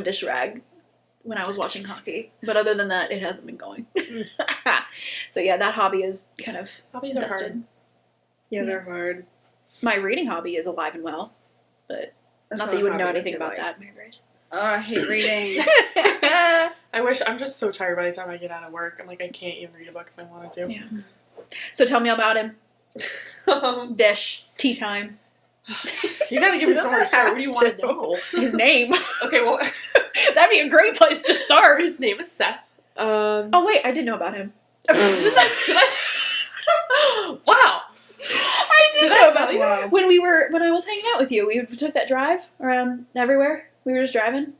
dish rag when I was watching hockey. But other than that, it hasn't been going. So yeah, that hobby is kind of Hobbies are dusted. hard. Yeah, they're hard. My reading hobby is alive and well. But That's not that you wouldn't know a hobby, that's anything your about life. that, Mary Grace. Oh, I hate reading. I wish, I'm just so tired by the time I get out of work. I'm like, I can't even read a book if I wanted to. Yeah. So tell me about him. Yeah. Dish. Tea time. You gotta give me She somewhere to doesn't start. What do you have want to. to know? His name. Okay, well, That'd be a great place to start. his name is Seth. Oh wait, I did know about him. Did I? Wow. I did Did know I about tell him. you? Wow. When I was hanging out with you, we took that drive around everywhere. We were just driving.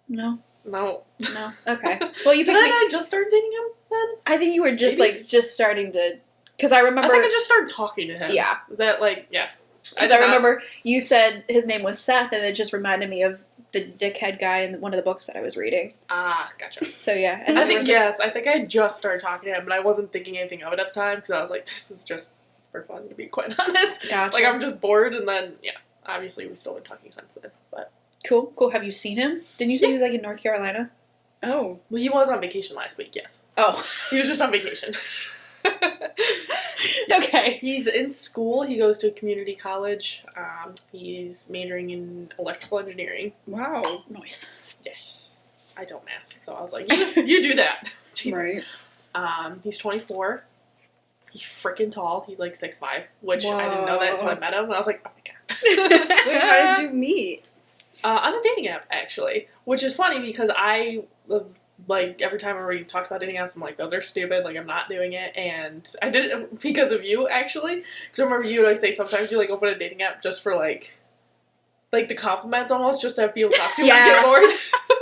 No, No. no. Okay. Well, you Did picked me. I just start dating him then? I think you were just Maybe. just starting to, because I remember. I think I just started talking to him. Yeah. Is that like, yeah. Because I remember you said his name was Seth, and it just reminded me of the dickhead guy in one of the books that I was reading. Ah, gotcha. So yeah, and I then think, there was, yes, I think I just started talking to him, but I wasn't thinking anything of it at the time, because I was like, this is just for fun, to be quite honest. Gotcha. Like, I'm just bored, and then, yeah, obviously we've still been talking since then, but. Cool. Have you seen him? Didn't you say he was like in North Carolina? Oh. Well, he was on vacation last week, yes. Oh. He was just on vacation. Okay. He's in school. He goes to a community college. He's majoring in electrical engineering. Wow. Nice. Yes. I don't math, so I was like, you do that. Jesus. Right. He's 24. He's freaking tall. He's like 6'5", which I didn't know that until I met him. And I was like, oh my god. Wait, how did you meet? On a dating app, actually. Which is funny because I, like, every time everybody talks about dating apps, I'm like, those are stupid. Like, I'm not doing it. And I did it because of you, actually. Because I remember you would always say sometimes you, like, open a dating app just for, like the compliments almost, just to have people talk to and Yeah. get bored.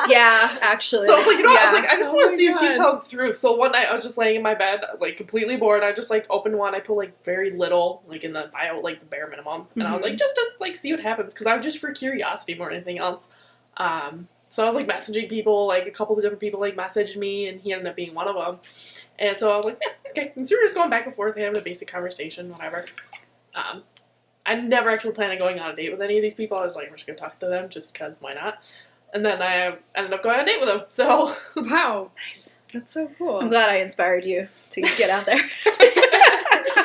Yeah, actually. So I was like, you know what? I was Yeah. like, I just Oh want to my see if she's God. telling the truth. So one night I was just laying in my bed, like completely bored. I just like opened one. I put like very little, like in the bio, like the bare minimum, and I was like, just to like see what happens, because I was just for curiosity more than anything else. So I was like messaging people, like a couple of different people like messaged me, and he ended up being one of them. And so I was like, yeah, okay. And so we were just going back and forth, having a basic conversation, whatever. I never actually planned on going on a date with any of these people. I was like, we're just gonna talk to them, just cause why not? And then I ended up going on a date with them. So Wow. Nice. That's so cool. I'm glad I inspired you to get out there.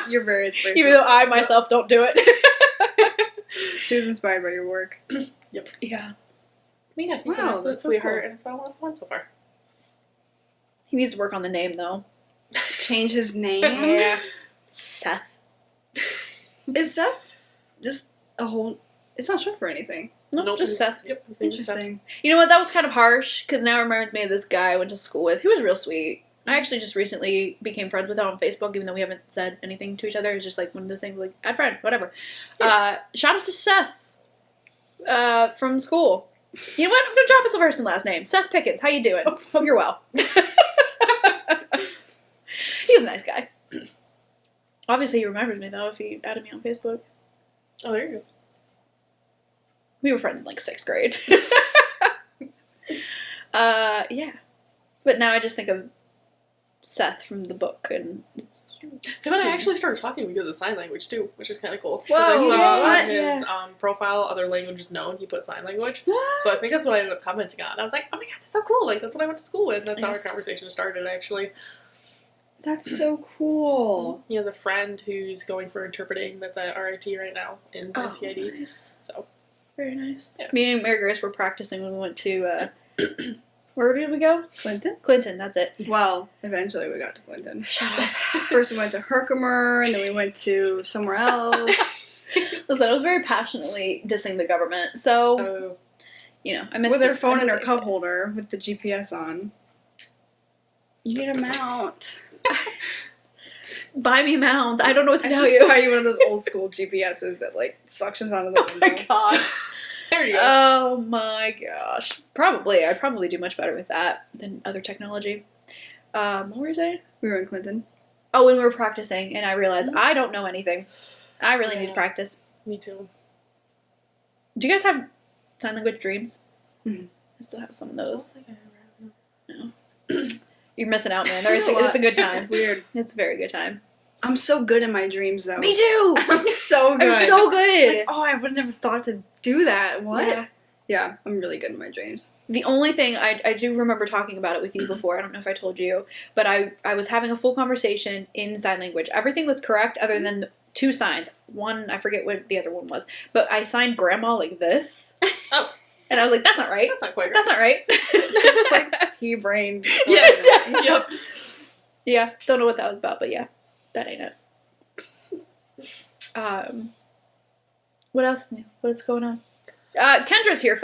You're very inspirational. Even though I myself don't do it. She was inspired by your work. Yeah. I mean, yeah, he's Wow, an absolute that's so sweetheart, cool. and it's been a lot of fun so far. He needs to work on the name, though. Change his name? Seth. Is Seth just a whole... It's not short for anything. No, Nope. just Seth. Yep, his name is Seth. Interesting. You know what? That was kind of harsh, because now it reminds me of this guy I went to school with, who was real sweet. I actually just recently became friends with him on Facebook, even though we haven't said anything to each other. It's just like one of those things, like, add friend, whatever. Shout out to Seth from school. You know what? I'm going to drop his first and last name. Seth Pickens. How you doing? Hope you're well. He was a nice guy. Obviously, he remembers me, though, if he added me on Facebook. Oh, there you go. We were friends in, like, 6th grade. Yeah. But now I just think of Seth from the book, and it's And then I actually started talking because of sign language too, which is kind of cool. Whoa, Because I saw what? on his profile, other languages known, he put sign language. So I think that's what I ended up commenting on. I was like, oh my god, that's so cool. Like, that's what I went to school with. That's how our Nice. conversation started, actually. That's so cool. He has a friend who's going for interpreting that's at RIT right now in NCID. nice. So, Very nice. Yeah. Me and Mary Grace were practicing when we went to, where did we go? Clinton? Clinton, that's it. Well, eventually we got to Clinton. Shut up. First we went to Herkimer, and then we went to somewhere else. Listen, I was very passionately dissing the government, so, you know, I missed With her the- phone I in her missed cup the- holder with the GPS on. You need a mount. Buy me mount. I don't know what to I tell just you. buy you one of those old school GPSs that like suctions onto the Oh my window. god. there you go. Oh my gosh. Probably. I'd probably do much better with that than other technology. What were you saying? We were in Clinton. Oh, when we were practicing, and I realized I don't know anything. I really need to Yeah. practice. Me too. Do you guys have sign language dreams? Mhm. I still have some of those. I don't think I ever have them. You're missing out, man. I It's know a good time. It's weird. It's a very good time. I'm so good in my dreams though. Me too. I'm so good. I'm so good. Like, oh, I would have never thought to do that. What? Yeah. Yeah, I'm really good in my dreams. The only thing I do remember talking about it with you before. I don't know if I told you, but I was having a full conversation in sign language. Everything was correct other than the two signs. One, I forget what the other one was, but I signed grandma like this. Oh. And I was like, that's not right. That's not quite right. That's not right. It's like pea brain. Yeah. Yep. Yeah, don't know what that was about, but yeah, that ain't it. What else is new? What's going on? Kendra's here.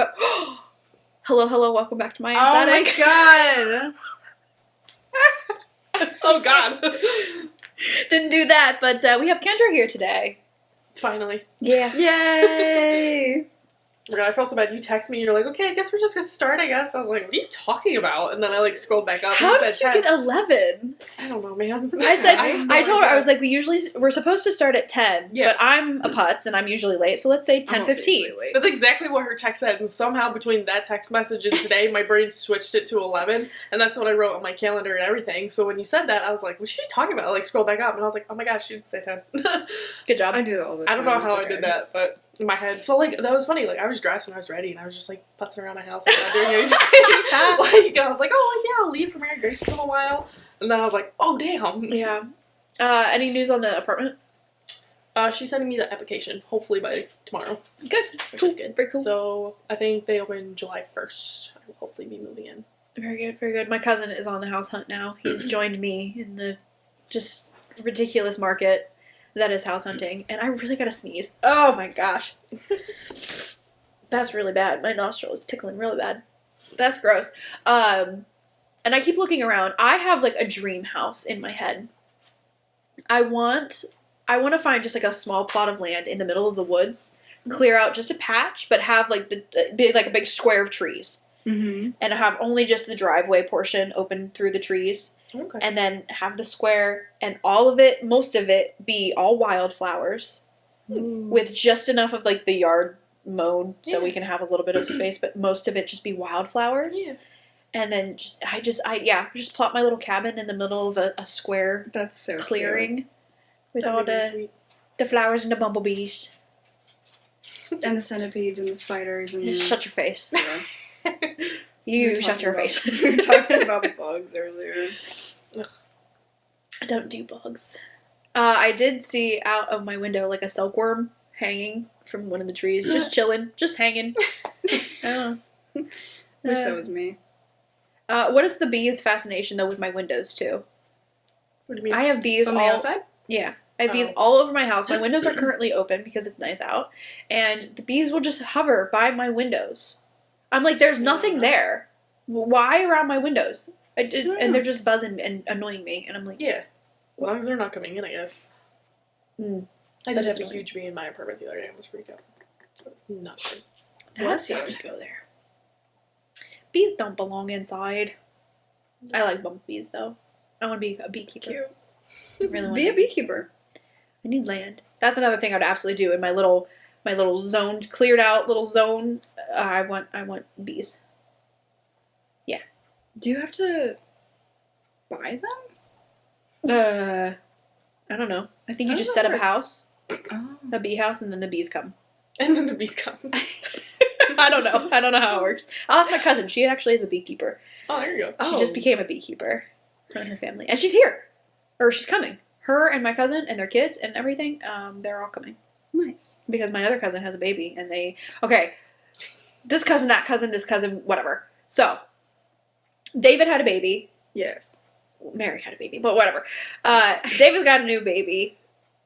Hello, welcome back to my Oh my attic. god. Oh god. Didn't do that, but we have Kendra here today. Finally. Yeah. Yay. Oh my god, I felt so bad. You text me and you're like, okay, I guess we're just gonna start, I guess. I was like, what are you talking about? And then I like scrolled back up How and did said you 10. get 11? I don't know, man. I said, have I no told her, I idea. was like, we're supposed to start at 10, Yeah. but I'm a putz and I'm usually late, so let's say I'm also 10:15. usually late. That's exactly what her text said, and somehow between that text message and today, my brain switched it to 11, and that's what I wrote on my calendar and everything. So when you said that, I was like, what should you talking about? I like scrolled back up, and I was like, oh my gosh, she did say 10. Good job. I do that all the time. I don't know how It's I did okay. that, but in my head. So like that was funny. Like I was dressed and I was ready, and I was just like putzing around my house, like not doing anything. Like I was like, oh like, yeah, I'll leave for Mary Grace in a while, and then I was like, oh damn. Yeah. Any news on the apartment? She's sending me the application, hopefully by tomorrow, Good. which Cool. is good. Very cool. So I think they open July 1st. I will hopefully be moving in. Very good, very good. My cousin is on the house hunt now. He's joined me in the just ridiculous market that is house hunting, and I really gotta sneeze. Oh my gosh. That's really bad. My nostril is tickling really bad. That's gross. And I keep looking around. I have like a dream house in my head. I want to find just like a small plot of land in the middle of the woods, clear out just a patch, but have like be like a big square of trees. Mm-hmm. And have only just the driveway portion open through the trees, Okay. and then have the square, and all of it, most of it, be all wildflowers, with just enough of like the yard mowed so we can have a little bit of space, but most of it just be wildflowers. Yeah. And then just plot my little cabin in the middle of a square That's so clearing with That'd all be really the sweet. flowers and the bumblebees. cute. And the centipedes and the spiders and the... Just shut your face. Yeah. You We were shut your talking face. about- We were talking about bugs earlier. I don't do bugs. I did see out of my window like a silkworm hanging from one of the trees, just chilling, just hanging. I don't know. Wish that was me. What is the bees' fascination though with my windows too? What do you mean? I have bees On all the outside? Yeah, I have bees Oh. all over my house. My windows are currently open because it's nice out, and the bees will just hover by my windows. I'm like, there's nothing there. Why around my windows? And they're just buzzing and annoying me, and I'm like, Yeah. As long as they're not coming in, I guess. I That did is see a annoying. huge bee in my apartment the other day. It was pretty cool. It's nuts. Let's That's not go there. Bees don't belong inside. I like bumblebees though. I want to be a beekeeper. Cute. I really want Be a to. beekeeper. I need land. That's another thing I'd absolutely do in my little zone, cleared out little zone. I want bees. Do you have to buy them? I don't know. I think you I just don't set up know. a house, Oh. a bee house, and then the bees come. And then the bees come. I don't know. I don't know how it works. I'll ask my cousin. She actually is a beekeeper. Oh, there you go. She just became a beekeeper in her family. And she's here. Or she's coming. Her and my cousin and their kids and everything, they're all coming. Nice. Because my other cousin has a baby and they... Okay. This cousin, that cousin, this cousin, whatever. So, David had a baby. Yes. Mary had a baby, but whatever. David got a new baby.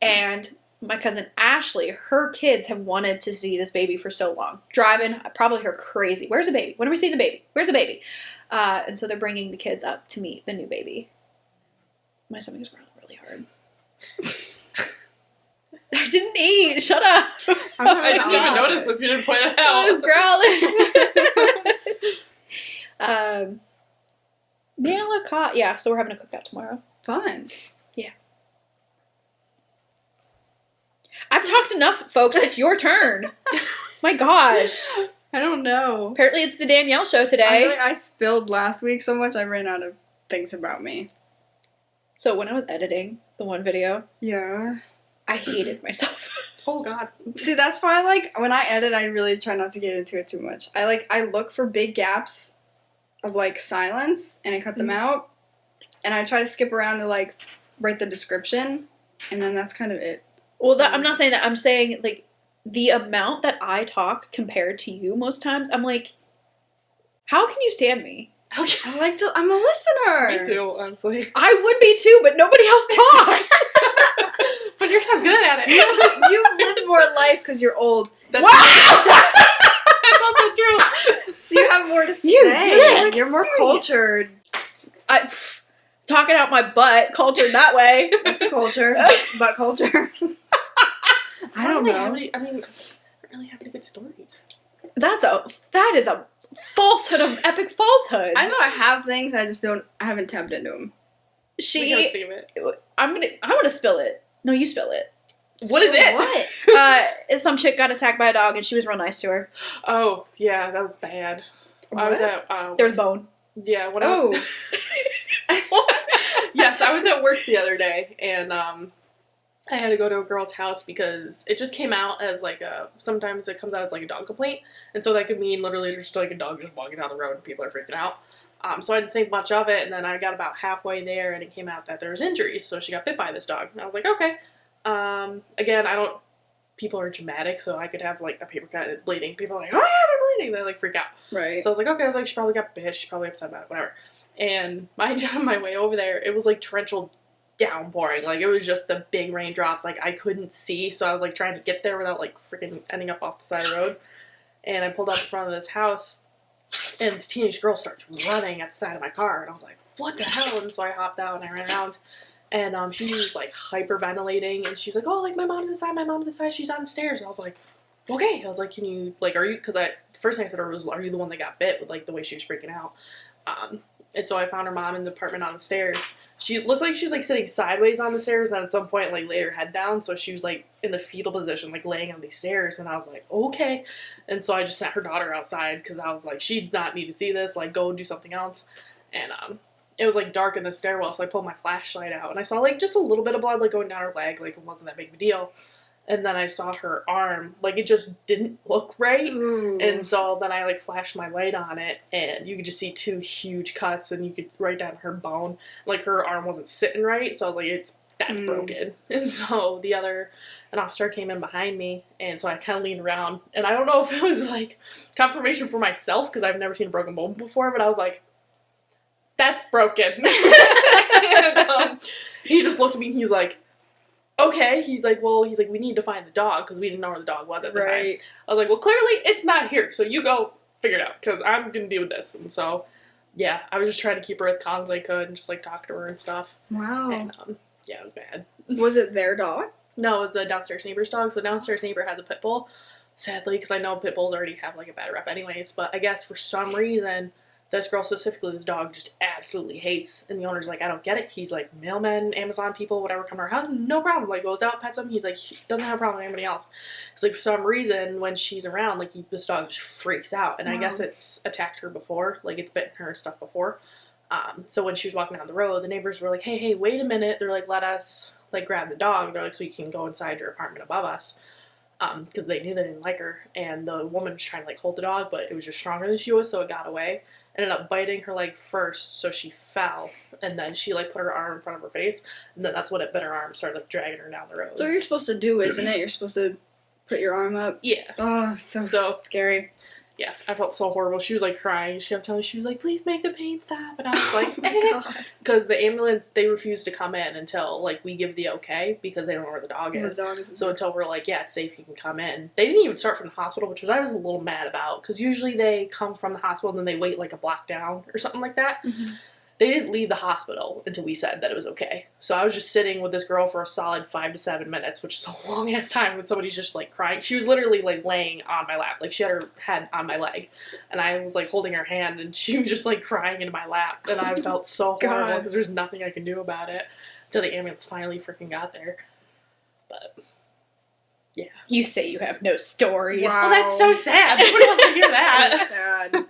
And my cousin Ashley, her kids have wanted to see this baby for so long. Driving probably her crazy. Where's the baby? When are we seeing the baby? Where's the baby? And so they're bringing the kids up to meet the new baby. My stomach is growling really hard. I didn't eat. Shut up. I didn't even notice if you didn't point it I was out. growling. Miela caught. Yeah, so we're having a cookout tomorrow. Fun. I've talked enough, folks. It's your turn. My gosh. I don't know. Apparently it's the Danielle show I feel today. like I spilled last week so much I ran out of things about me. So when I was editing the one video, Yeah. I hated myself. Oh, God. See, that's why, like, when I edit, I really try not to get into it too much. I look for big gaps of, like, silence, and I cut them out, and I try to skip around to, like, write the description, and then that's kind of it. Well, I'm not saying that. I'm saying, like, the amount that I talk compared to you most times, I'm like, how can you stand me? I like to, I'm a listener! Me too, honestly. I would be too, but nobody else talks. But you're so good at it. You've lived more life because you're old, That's, Wow! that's also true. so you have more to say. dick. You're more cultured. Talking out my butt, cultured that way. That's a culture. Butt culture. I don't know. I mean, I don't really have any good stories. That is a falsehood of epic falsehoods. I know I have things, I haven't tapped into them. We gotta She, think of it. I want to spill it. No, you spill it. What is it? What? Some chick got attacked by a dog and she was real nice to her. Oh, yeah, that was bad. I was at, There was bone. yeah, when Oh. Yes, I was at work the other day, and I had to go to a girl's house because it just came out as like sometimes it comes out as like a dog complaint, and so that could mean literally just like a dog just walking down the road and people are freaking out. So I didn't think much of it, and then I got about halfway there, and it came out that there was injuries, so she got bit by this dog. And I was like, okay. Again, people are dramatic, so I could have like a paper cut and it's bleeding. People are like, oh yeah, they're bleeding. They like freak out. Right. So I was like, okay. I was like, she probably got bit. She's probably upset about it, whatever. And on my way over there, it was like torrential downpouring. Like, it was just the big raindrops. Like, I couldn't see, so I was like trying to get there without like freaking ending up off the side of the road. And I pulled up in front of this house, and this teenage girl starts running at the side of my car. And I was like, what the hell? And so I hopped out and I ran around. And she was like hyperventilating, and she's like, oh, like my mom's inside, she's on the stairs. And I was like, okay. I was like, can you, like, are you, because the first thing I said to her was, are you the one that got bit, with like the way she was freaking out. And so I found her mom in the apartment on the stairs. She looked like she was like sitting sideways on the stairs, and then at some point like laid her head down, so she was like in the fetal position, like laying on these stairs. And I was like, okay. And so I just sent her daughter outside because I was like, she did not need to see this. Like, go do something else. And it was like dark in the stairwell, so I pulled my flashlight out, and I saw like just a little bit of blood like going down her leg. Like, it wasn't that big of a deal. And then I saw her arm, like, it just didn't look right. Ooh. And so then I, like, flashed my light on it, and you could just see 2 huge cuts, and you could right down her bone. Like, her arm wasn't sitting right, so I was like, that's broken. And so an officer came in behind me, and so I kind of leaned around. And I don't know if it was, like, confirmation for myself, because I've never seen a broken bone before, but I was like, that's broken. And he just looked at me, and he was like, okay. He's like, we need to find the dog, because we didn't know where the dog was at the time. I was like, well, clearly it's not here, so you go figure it out, because I'm going to deal with this. And so, yeah, I was just trying to keep her as calm as I could and just, like, talk to her and stuff. Wow. And, yeah, it was bad. Was it their dog? No, it was a downstairs neighbor's dog. So downstairs neighbor had the pit bull, sadly, because I know pit bulls already have, like, a bad rep anyways. But I guess for some reason, this girl specifically, this dog just absolutely hates. And the owner's like, I don't get it. He's like, mailmen, Amazon people, whatever, come to our house, no problem. Like, goes out, pets him. He's like, he doesn't have a problem with anybody else. It's like, for some reason, when she's around, like, this dog just freaks out. And I guess it's attacked her before. Like, it's bitten her and stuff before. So when she was walking down the road, the neighbors were like, hey, wait a minute. They're like, let us, like, grab the dog. They're like, so you can go inside your apartment above us. Because they knew they didn't like her. And the woman was trying to, like, hold the dog, but it was just stronger than she was, so it got away. Ended up biting her leg first, so she fell. And then she, like, put her arm in front of her face. And then that's when it bit her arm, started, like, dragging her down the road. So what you're supposed to do, isn't it? You're supposed to put your arm up. Yeah. Oh, it's so scary. Yeah, I felt so horrible. She was, like, crying. She kept telling me, she was like, please make the pain stop. And I was like, Oh my God. because the ambulance, they refuse to come in until, like, we give the okay, because they don't know where the dog is. The dog is So until we're like, yeah, it's safe, you can come in. They didn't even start from the hospital, which I was a little mad about, because usually they come from the hospital and then they wait, like, a block down or something like that. Mhm. They didn't leave the hospital until we said that it was okay. So I was just sitting with this girl for a solid 5 to 7 minutes, which is a long ass time when somebody's just like crying. She was literally like laying on my lap. Like she had her head on my leg. And I was like holding her hand and she was just like crying into my lap. And I felt so horrible God. because there was nothing I could do about it until the ambulance finally freaking got there. But yeah. You say you have no stories. Wow. Oh, that's so sad. Nobody wants to hear That's that. sad.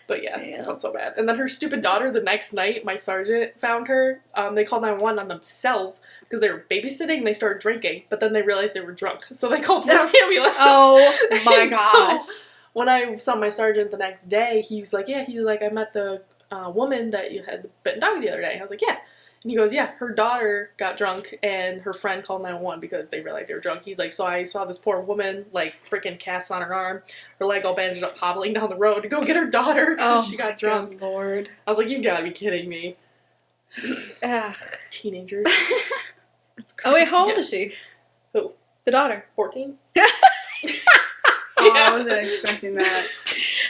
But yeah, Yeah. I felt so bad. And then her stupid daughter, the next night, my sergeant found her. They called 911 on themselves because they were babysitting and they started drinking. But then they realized they were drunk. So they called the ambulance. Oh my And so gosh. when I saw my sergeant the next day, he was like, I met the woman that you had bitten doggy the other day. I was like, yeah. And he goes, yeah, her daughter got drunk and her friend called 911 because they realized they were drunk. He's like, so I saw this poor woman, like, freaking cast on her arm, her leg all bandaged up, hobbling down the road to go get her daughter because she got drunk. Good Lord. I was like, you gotta be kidding me. Ugh. Teenagers. That's Oh wait, how old Yeah. is she? Who? The daughter. 14? Oh, I wasn't expecting that.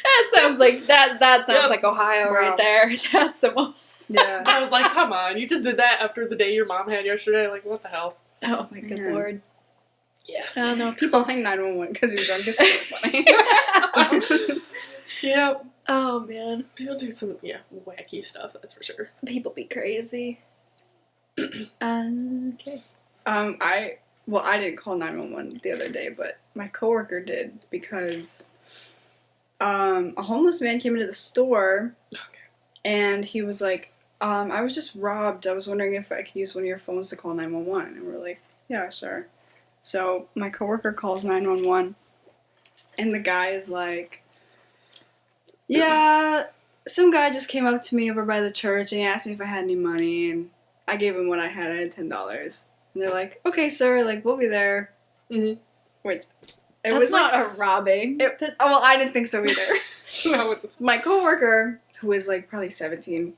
That sounds like that sounds Yep. like Ohio Wow. right there. That's some Yeah. I was like, come on, you just did that after the day your mom had yesterday. Like, what the hell? oh my good Yeah. Lord. Yeah. I don't know. People calling 911 because you're drunk is so funny. Yeah. Oh man. People do some, wacky stuff, that's for sure. People be crazy. Okay. I didn't call 911 the other day, but my coworker did because a homeless man came into the store and he was like, I was just robbed. I was wondering if I could use one of your phones to call 911. And we're like, yeah, sure. So my coworker calls 911 and the guy is like, yeah, some guy just came up to me over by the church and he asked me if I had any money, and I gave him what I had. I had $10. And they're like, okay, sir, like, we'll be there. Mhm. Which, it That's was not like, a robbing. well, I didn't think so either. No, it's My coworker, who was like probably 17,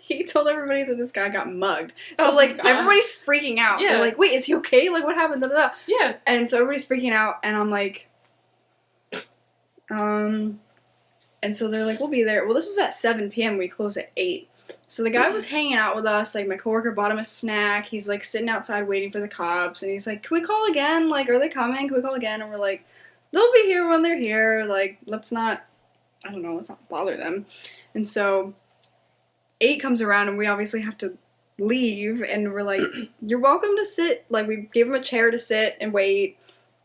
he told everybody that this guy got mugged. So Oh, like God. everybody's freaking out. Yeah. They're like, wait, is he okay? Like, what happened? Da, da, da. yeah. And so everybody's freaking out, and I'm like, and so they're like, we'll be there. Well, this was at 7 p.m. We closed at 8. So the guy was hanging out with us. Like, my coworker bought him a snack. He's like sitting outside waiting for the cops, and he's like, can we call again? Like, are they coming? Can we call again? And we're like, they'll be here when they're here. Like, let's not bother them. And so 8 comes around, and we obviously have to leave, and we're like, you're welcome to sit. Like, we gave him a chair to sit and wait.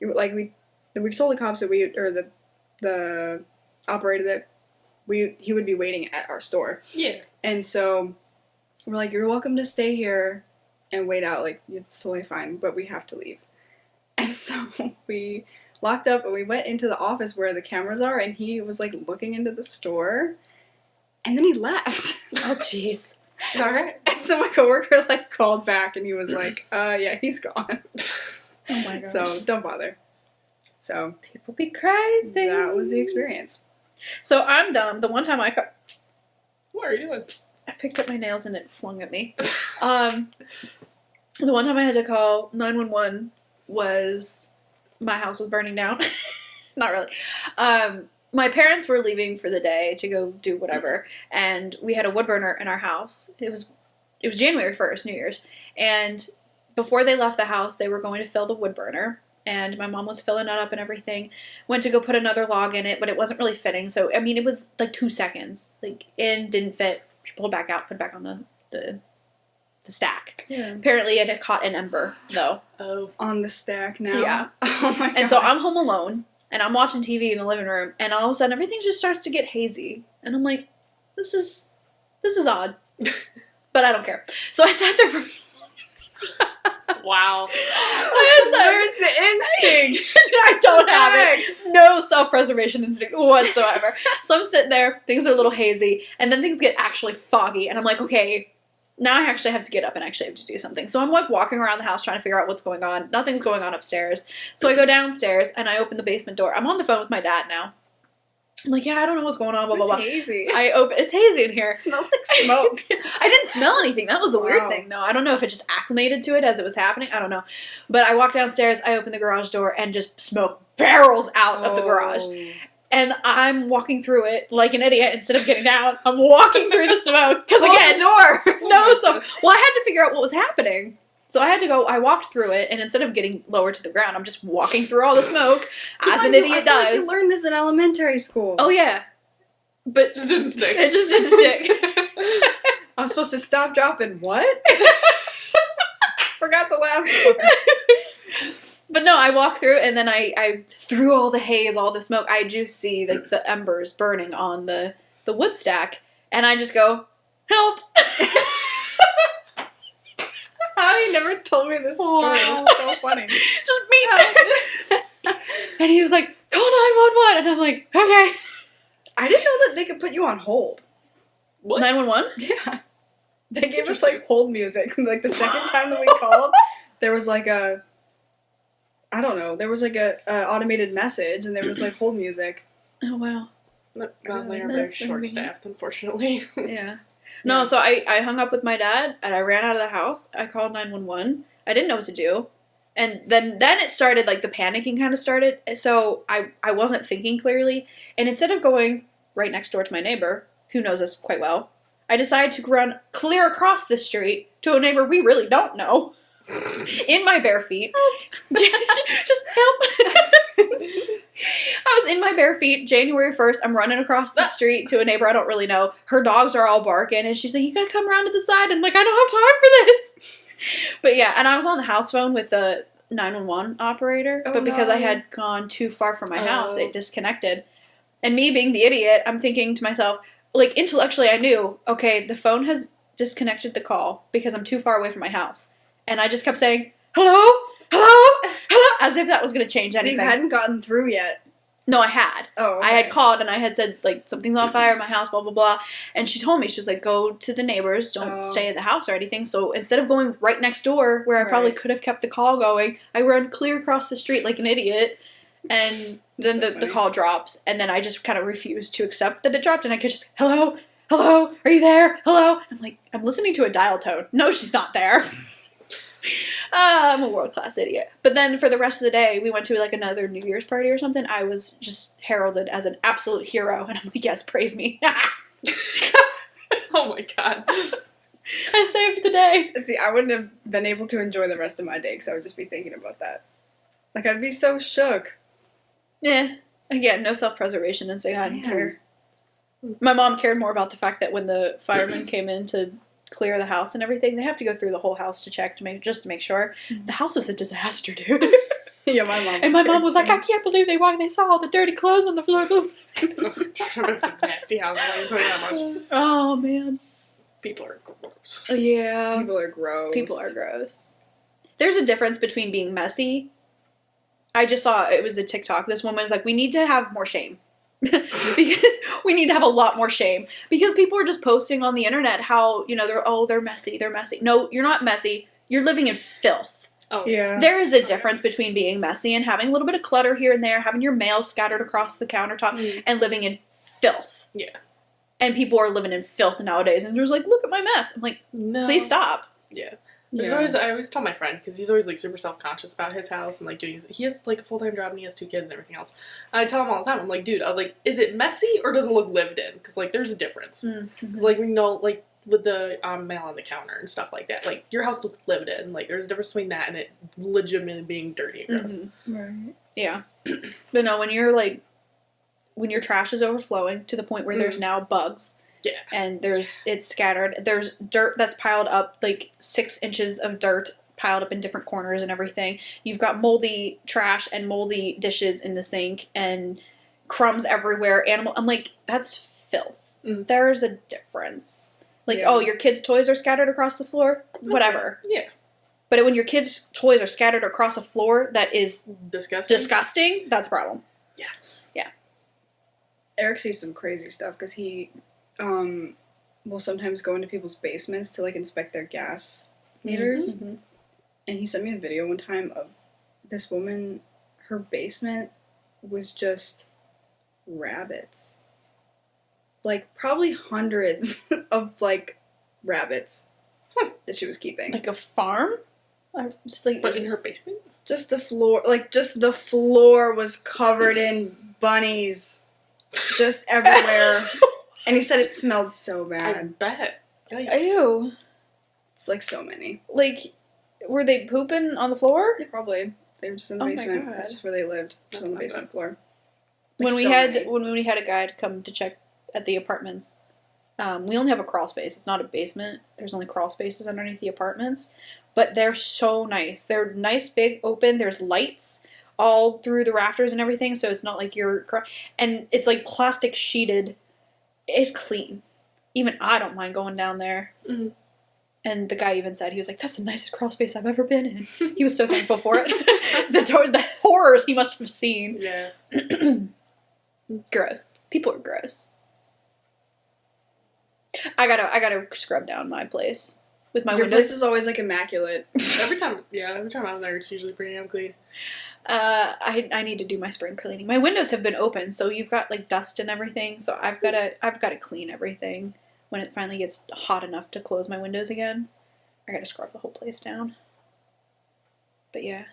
Like, we told the cops that the operator that he would be waiting at our store. Yeah. And so we're like, you're welcome to stay here and wait out. Like, it's totally fine, but we have to leave. And so we locked up and we went into the office where the cameras are, and he was like looking into the store, and then he left. Oh jeez. All right. And so my coworker like called back, and he was like, yeah, he's gone. Oh my gosh. So don't bother. So People be crazy. that was the experience. So I'm dumb. The one time What are you doing? I picked up my nails and it flung at me. The one time I had to call 911 was my house was burning down. Not really. My parents were leaving for the day to go do whatever, and we had a wood burner in our house. It was January 1st, New Year's, and before they left the house, they were going to fill the wood burner. And my mom was filling it up and everything. Went to go put another log in it, but it wasn't really fitting. So, I mean, it was like 2 seconds. Like, in, didn't fit. She pulled back out, put it back on the stack. Yeah. Apparently, it had caught an ember, though. Oh. On the stack now. Yeah. Oh my god. And so I'm home alone, and I'm watching TV in the living room, and all of a sudden, everything just starts to get hazy. And I'm like, this is this is odd. But I don't care. So I sat there for... Wow. Where's the instinct? I don't have it. No self-preservation instinct whatsoever. So I'm sitting there, things are a little hazy, and then things get actually foggy, and I'm like, okay, now I actually have to get up and actually have to do something. So I'm like walking around the house trying to figure out what's going on. Nothing's going on upstairs. So I go downstairs and I open the basement door. I'm on the phone with my dad now. I'm like, yeah, I don't know what's going on, blah, blah, blah. It's hazy. It's hazy in here. It smells like smoke. I didn't smell anything. That was the weird Wow. thing, though. I don't know if it just acclimated to it as it was happening. I don't know. But I walk downstairs, I open the garage door, and just smoke barrels out of the garage. And I'm walking through it like an idiot instead of getting down. I'm walking through the smoke. Because again, door. no smoke. Well, I had to figure out what was happening. So I walked through it, and instead of getting lower to the ground, I'm just walking through all the smoke, as an idiot I feel does. like you learned this in elementary school. Oh, yeah. But It didn't stick. it just didn't stick. I'm supposed to stop, drop, and what? Forgot the last one. But no, I walk through and then I through all the haze, all the smoke, I do see the embers burning on the wood stack, and I just go, help! How you never told me this story? Wow. It's so funny. Just me. And he was like, call 911, and I'm like, okay. I didn't know that they could put you on hold. What? 911? Yeah. They gave us like hold music. Like the second time that we called, there was like a, I don't know, there was like a automated message and there was like hold music. Oh, wow. Well, they are very That's so short-staffed, unfortunately. Yeah. No, so I hung up with my dad, and I ran out of the house. I called 911. I didn't know what to do. And then it started, like, the panicking kind of started. So I wasn't thinking clearly. And instead of going right next door to my neighbor, who knows us quite well, I decided to run clear across the street to a neighbor we really don't know. In my bare feet. Just help. I was in my bare feet, January 1st. I'm running across the street to a neighbor I don't really know. Her dogs are all barking, and she's like, you gotta come around to the side. I'm like, I don't have time for this. But yeah, and I was on the house phone with the 911 operator, Oh, but because I no. had gone too far from my house, Oh. it disconnected. And me being the idiot, I'm thinking to myself, like, intellectually I knew, okay, the phone has disconnected the call because I'm too far away from my house. And I just kept saying, hello? Hello? Hello? As if that was going to change So anything. you hadn't gotten through yet. No, I had. Oh, okay. I had called and I had said, like, something's on fire in my house, blah, blah, blah. And she told me, she was like, go to the neighbors, don't Oh. stay at the house or anything. So instead of going right next door, where I probably Right. could have kept the call going, I run clear across the street like an idiot. And then That's so the funny. call drops. And then I just kind of refused to accept that it dropped. And I could just, hello? Hello? Are you there? Hello? I'm like, I'm listening to a dial tone. No, she's not there. I'm a world-class idiot. But then for the rest of the day, we went to like another New Year's party or something. I was just heralded as an absolute hero. And I'm like, yes, praise me. Oh my god. I saved the day. See, I wouldn't have been able to enjoy the rest of my day because I would just be thinking about that. Like, I'd be so shook. Yeah. Again, no self-preservation and saying I didn't Man. care. My mom cared more about the fact that when the firemen came in to clear the house and everything, they have to go through the whole house to check just to make sure. The house was a disaster, dude. Yeah, my mom. And my mom cared was like, too. I can't believe they saw all the dirty clothes on the floor. That's some nasty house, I can tell you that much. Oh, man. People are gross. Yeah. People are gross. People are gross. There's a difference between being messy. I just saw, it was a TikTok. This woman was like, we need to have more shame. Because we need to have a lot more shame. Because people are just posting on the internet how, they're messy, they're messy. No, you're not messy. You're living in filth. Oh. Yeah. There is a difference between being messy and having a little bit of clutter here and there, having your mail scattered across the countertop, Mm. and living in filth. Yeah. And people are living in filth nowadays, and they're just like, look at my mess. I'm like, No. please stop. Yeah. Yeah. I always tell my friend, because he's always like super self-conscious about his house and like he has like a full-time job and he has 2 kids and everything else. And I tell him all the time, I'm like, dude, I was like, is it messy or does it look lived in? Because like there's a difference. Because like we know like with the mail on the counter and stuff like that, like your house looks lived in. Like there's a difference between that and it legitimately being dirty and gross. Right. Yeah. But no, when your trash is overflowing to the point where there's now bugs. Yeah. And it's scattered. There's dirt that's piled up, like 6 inches of dirt piled up in different corners and everything. You've got moldy trash and moldy dishes in the sink and crumbs everywhere. I'm like, that's filth. Mm. There's a difference. Like, Yeah. oh, your kids' toys are scattered across the floor? Whatever. Yeah. But when your kids' toys are scattered across a floor that is Disgusting. disgusting, that's a problem. Eric sees some crazy stuff because he will sometimes go into people's basements to like inspect their gas meters. Mhm. And he sent me a video one time of this woman, her basement was just rabbits. Like probably hundreds of like rabbits that she was keeping. Like a farm? Or just like, But in her basement? Just the floor, was covered in bunnies. Just everywhere. And he said it smelled so I bad. bet. Yikes. ew. It's like so many. Like, were they pooping on the floor? Yeah, probably. They were just in the Oh my basement. God. That's just where they lived. Just That's on the messed basement up. floor. When we so had many. when we had a guide come to check at the apartments, we only have a crawl space. It's not a basement. There's only crawl spaces underneath the apartments, but they're so nice. They're nice, big, open. There's lights all through the rafters and everything, so it's not like and it's like plastic sheeted. It's clean. Even I don't mind going down there. Mhm. And the guy even said, he was like, "That's the nicest crawl space I've ever been in." He was so thankful for it. The horrors he must have seen. Yeah. Gross. People are gross. I gotta scrub down my place with my Your windows. place is always like immaculate. Every time I'm there, it's usually pretty damn clean. I need to do my spring cleaning. My windows have been open, so you've got like dust and everything. So I've gotta clean everything when it finally gets hot enough to close my windows again. I gotta scrub the whole place down. But yeah,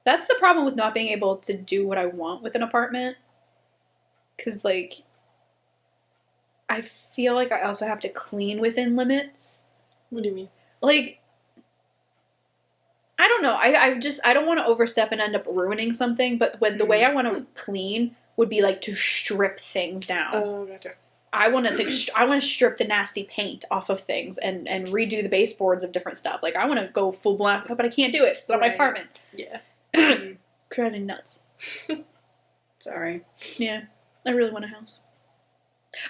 that's the problem with not being able to do what I want with an apartment. 'Cause like, I feel like I also have to clean within limits. What do you mean? Like, I don't know. I don't want to overstep and end up ruining something. But the way I want to clean would be like to strip things down. Oh, gotcha. I want to strip the nasty paint off of things and redo the baseboards of different stuff. Like I want to go full blown, but I can't do it. It's not my Right. apartment. Yeah. Driving nuts. Sorry. Yeah, I really want a house.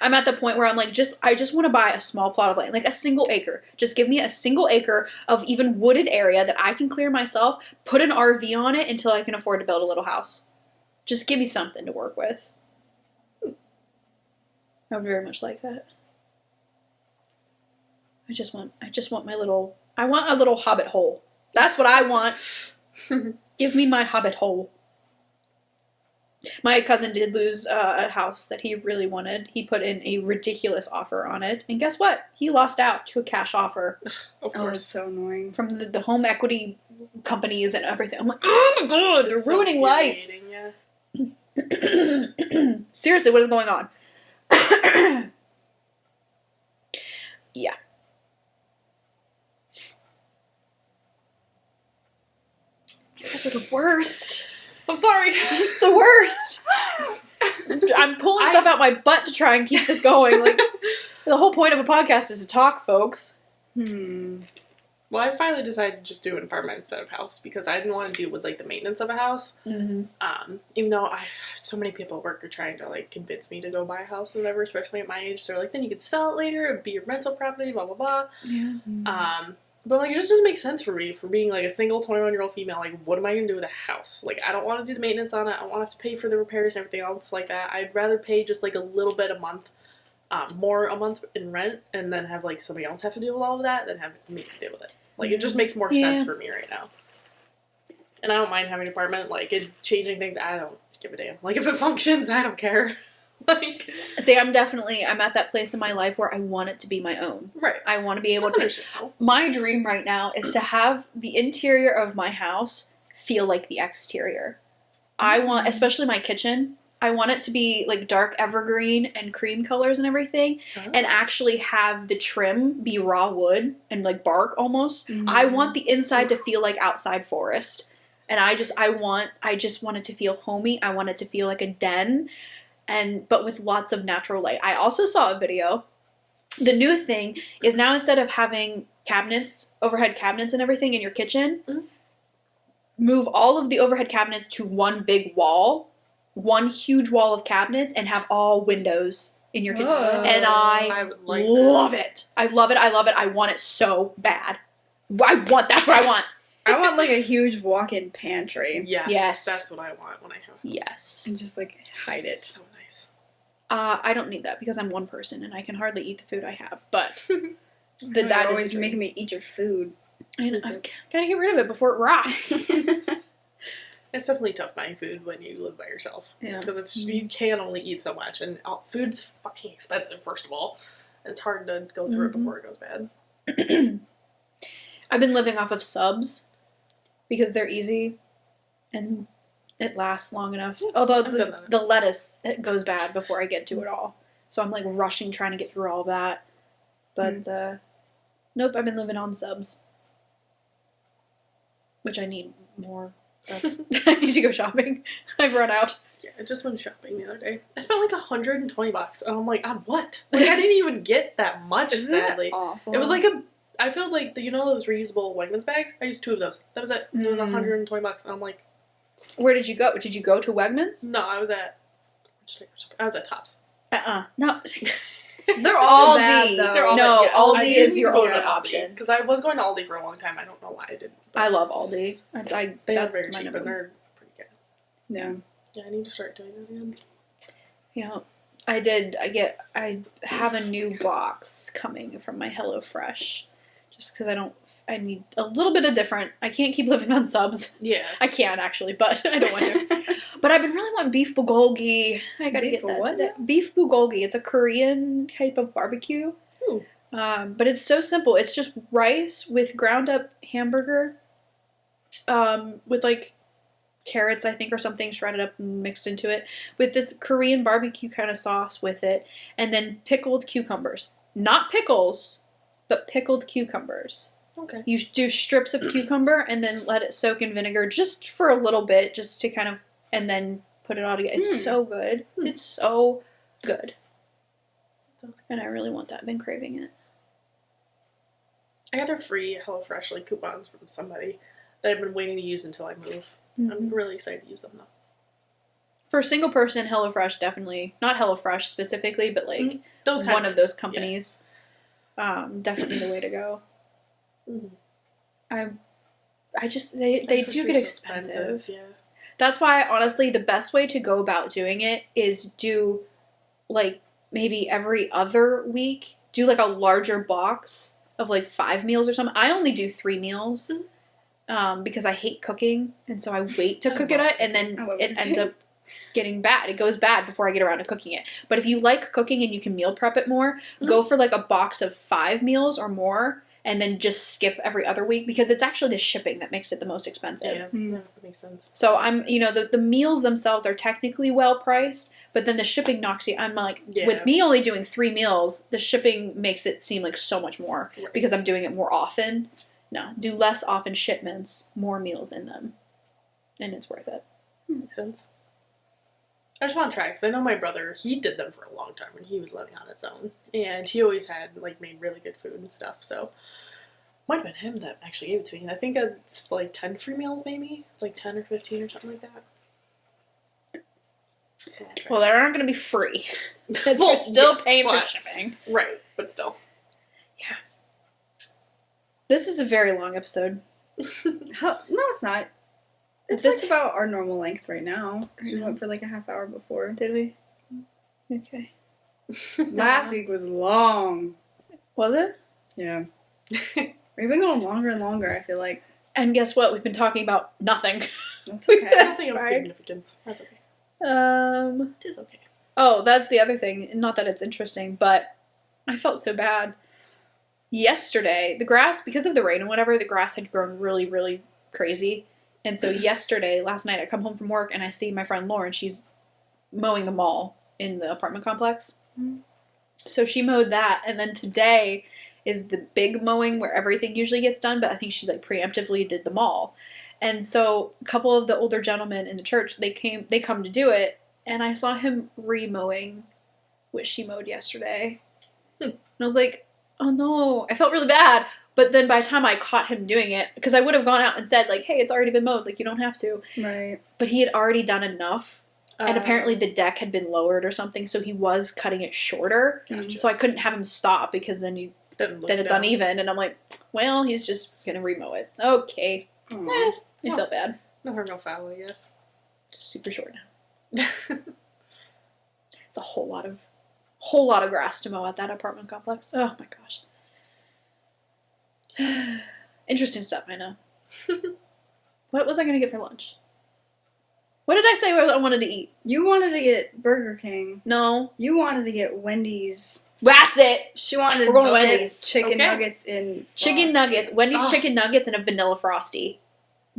I'm at the point where I'm like, I just want to buy a small plot of land, like a single acre. Just give me a single acre of even wooded area that I can clear myself, put an RV on it until I can afford to build a little house. Just give me something to work with. I would very much like that. I just want my little, I want a little hobbit hole. That's what I want. Give me my hobbit hole. My cousin did lose a house that he really wanted. He put in a ridiculous offer on it. And guess what? He lost out to a cash offer Of Oh, it's course. so annoying. from the home equity companies and everything. I'm like, oh my god, they're It's so ruining life. infuriating, Yeah. Seriously, what is going on? Yeah. You guys are the worst. I'm sorry. Just the worst. I'm pulling stuff out my butt to try and keep this going. Like the whole point of a podcast is to talk, folks. Well, I finally decided to just do an apartment instead of house because I didn't want to deal with like the maintenance of a house. Mm-hmm. Even though so many people at work are trying to like convince me to go buy a house or whatever, especially at my age. They're like, then you could sell it later, it'd be your rental property, blah blah blah. Yeah. But like it just doesn't make sense for me for being like a single 21-year-old female. Like, what am I gonna do with a house? Like, I don't want to do the maintenance on it. I don't want to have to pay for the repairs and everything else like that. I'd rather pay just like a little bit a month, more a month in rent, and then have like somebody else have to deal with all of that, than have me deal with it. Like, it just makes more sense for me right now. And I don't mind having an apartment. Like, changing things, I don't give a damn. Like, if it functions, I don't care. Like, See, I'm at that place in my life where I want it to be my own. right. I want to be able That's to. understandable. My dream right now is to have the interior of my house feel like the exterior. I want, especially my kitchen, I want it to be like dark evergreen and cream colors and everything, and actually have the trim be raw wood and like bark almost. I want the inside to feel like outside forest. And I just want it to feel homey. I want it to feel like a den, but with lots of natural light. I also saw a video. The new thing is now instead of having cabinets, overhead cabinets and everything in your kitchen, move all of the overhead cabinets to one big wall, one huge wall of cabinets, and have all windows in your kitchen. Whoa. And I would like love it. I love it. I love it. I want it so bad. That's what I want. I want like a huge walk-in pantry. Yes, Yes. that's what I want when I have a house. Yes. And just like hide it. So nice. I don't need that because I'm one person and I can hardly eat the food I have. But You're that is always the dream. making me eat your food. I gotta get rid of it before it rots. It's definitely tough buying food when you live by yourself. Yeah. Because you can only eat so much, and food's fucking expensive, first of all. And it's hard to go through it before it goes bad. I've been living off of subs because they're easy and it lasts long enough. Although I've done that. the lettuce it goes bad before I get to it all. So I'm like rushing trying to get through all of that. But nope, I've been living on subs. Which I need more of. I need to go shopping. I've run out. Yeah, I just went shopping the other day. I spent like $120, and I'm like, on what? Like, I didn't even get that much, Isn't sadly. it awful? It was like I felt like, those reusable Wegmans bags? I used 2 of those. That was it. It was $120, and I'm like, Where did you go? Did you go to Wegmans? no, I was at Tops. No. They're all Aldi. bad though. They're all No, yes, Aldi I is did your go only to Aldi, option. Because I was going to Aldi for a long time. I don't know why I didn't. but I love Aldi. That's They are very my cheap, number and they're pretty good. Yeah. Yeah, I need to start doing that again. Yeah, I have a new box coming from my HelloFresh, just because I need a little bit of different. I can't keep living on subs. Yeah. I can actually, but I don't want to. But I've been really wanting beef bulgogi. I gotta Beef get that what today. now? Beef bulgogi. It's a Korean type of barbecue. Ooh. But it's so simple. It's just rice with ground up hamburger, with like carrots, I think, or something shredded up and mixed into it, with this Korean barbecue kind of sauce with it, and then pickled cucumbers. Not pickles, but pickled cucumbers. Okay. You do strips of cucumber and then let it soak in vinegar just for a little bit, just to kind of, and then put it all together. It's so good. It's so good. And I really want that. I've been craving it. I got a free HelloFresh coupons from somebody that I've been waiting to use until I move. I'm really excited to use them though. For a single person, HelloFresh definitely, not HelloFresh specifically, but like Those kind one of those companies, definitely the way to go. Mhm. I just they I do just get wish it was expensive. Yeah. That's why honestly the best way to go about doing it is do like maybe every other week, do like a larger box of like 5 meals or something. I only do 3 meals. Because I hate cooking, and so I wait to cook it, and then I love it ends cooking. up getting bad. It goes bad before I get around to cooking it. But if you like cooking and you can meal prep it more, go for like a box of 5 meals or more, and then just skip every other week, because it's actually the shipping that makes it the most expensive. Yeah, that makes sense. So I'm, the meals themselves are technically well priced, but then the shipping knocks you. I'm like, Yeah. with me only doing 3 meals, the shipping makes it seem like so much more Right. because I'm doing it more often. No, do less often shipments, more meals in them, and it's worth it. Makes sense. I just want to try, because I know my brother, he did them for a long time when he was living on his own. And he always had, made really good food and stuff, so. Might have been him that actually gave it to me. I think it's 10 free meals, maybe? It's 10 or 15 or something like that. Well, they aren't going to be free. It's Well, still yes, paying for but- shipping. Right, but still. This is a very long episode. No, it's not. It's Just- about our normal length right now, because we went for a half hour before. Did we? Okay. Last week was long. Was it? Yeah. We've been going longer and longer, I feel like. And guess what? We've been talking about nothing. That's okay. Nothing of fine. significance. That's okay. It is okay. Oh, that's the other thing. Not that it's interesting, but I felt so bad. Yesterday, the grass, because of the rain and whatever, the grass had grown really, really crazy. And so yesterday, last night, I come home from work and I see my friend Lauren. She's mowing the mall in the apartment complex. So she mowed that. And then today is the big mowing where everything usually gets done. But I think she preemptively did the mall. And so a couple of the older gentlemen in the church, they come to do it. And I saw him re-mowing what she mowed yesterday. And I was like, oh no. I felt really bad. But then by the time I caught him doing it, because I would have gone out and said, hey, it's already been mowed. You don't have to. Right. But he had already done enough and apparently the deck had been lowered or something, so he was cutting it shorter. Gotcha. So I couldn't have him stop because then then it's uneven, and I'm like, well, he's just gonna remow it. Okay, Aw. it felt bad. No harm, no foul, I guess. Just super short. It's a whole lot of grass to mow at that apartment complex. Oh my gosh. Interesting stuff, I know. What was I gonna get for lunch? What did I say I wanted to eat? You wanted to get Burger King. No. You wanted to get Wendy's. That's it! She wanted We're going to to dip Wendy's. chicken Okay. nuggets in Chicken Frosty. nuggets. Wendy's Oh. chicken nuggets and a vanilla frosty.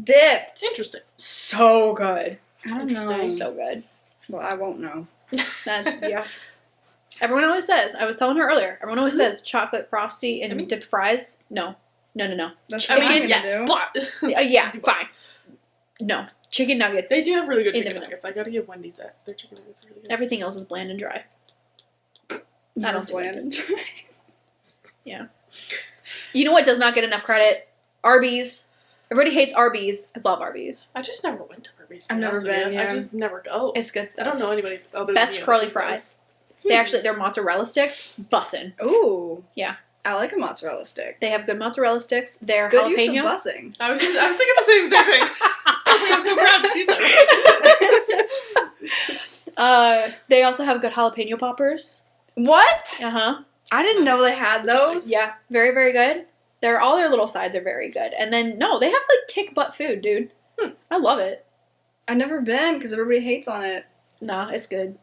dipped. Interesting. So good. I don't Interesting. know. So good. Well, I won't know. That's, yeah. Everyone always says, I was telling her earlier, everyone always says chocolate frosty and I mean- dipped fries. No. No. That's I what I'm mean, gonna yes, do. but Yeah, Do both. fine. No. Chicken nuggets. they do have really good In the chicken middle. nuggets. I gotta give Wendy's that. Their chicken nuggets are really good. Everything else is bland and dry. I don't do Bland Wendy's. and dry. You know what does not get enough credit? Arby's. Everybody hates Arby's. I love Arby's. I just never went to Arby's. to I've be never honest with been, you. yeah. I just never go. It's good I stuff. don't know anybody other Best than you curly that goes. fries. Their mozzarella sticks, bussin'. Ooh. Yeah. I like a mozzarella stick. They have good mozzarella sticks. They're Good use jalapeno. of bussing. I was thinking the same exact thing. I was like, I'm so proud she's like, They also have good jalapeno poppers. What? Uh-huh. I didn't know they had those. Yeah, very, very good. All their little sides are very good. And then, no, they have, like, kick butt food, dude. I love it. I've never been because everybody hates on it. Nah, it's good.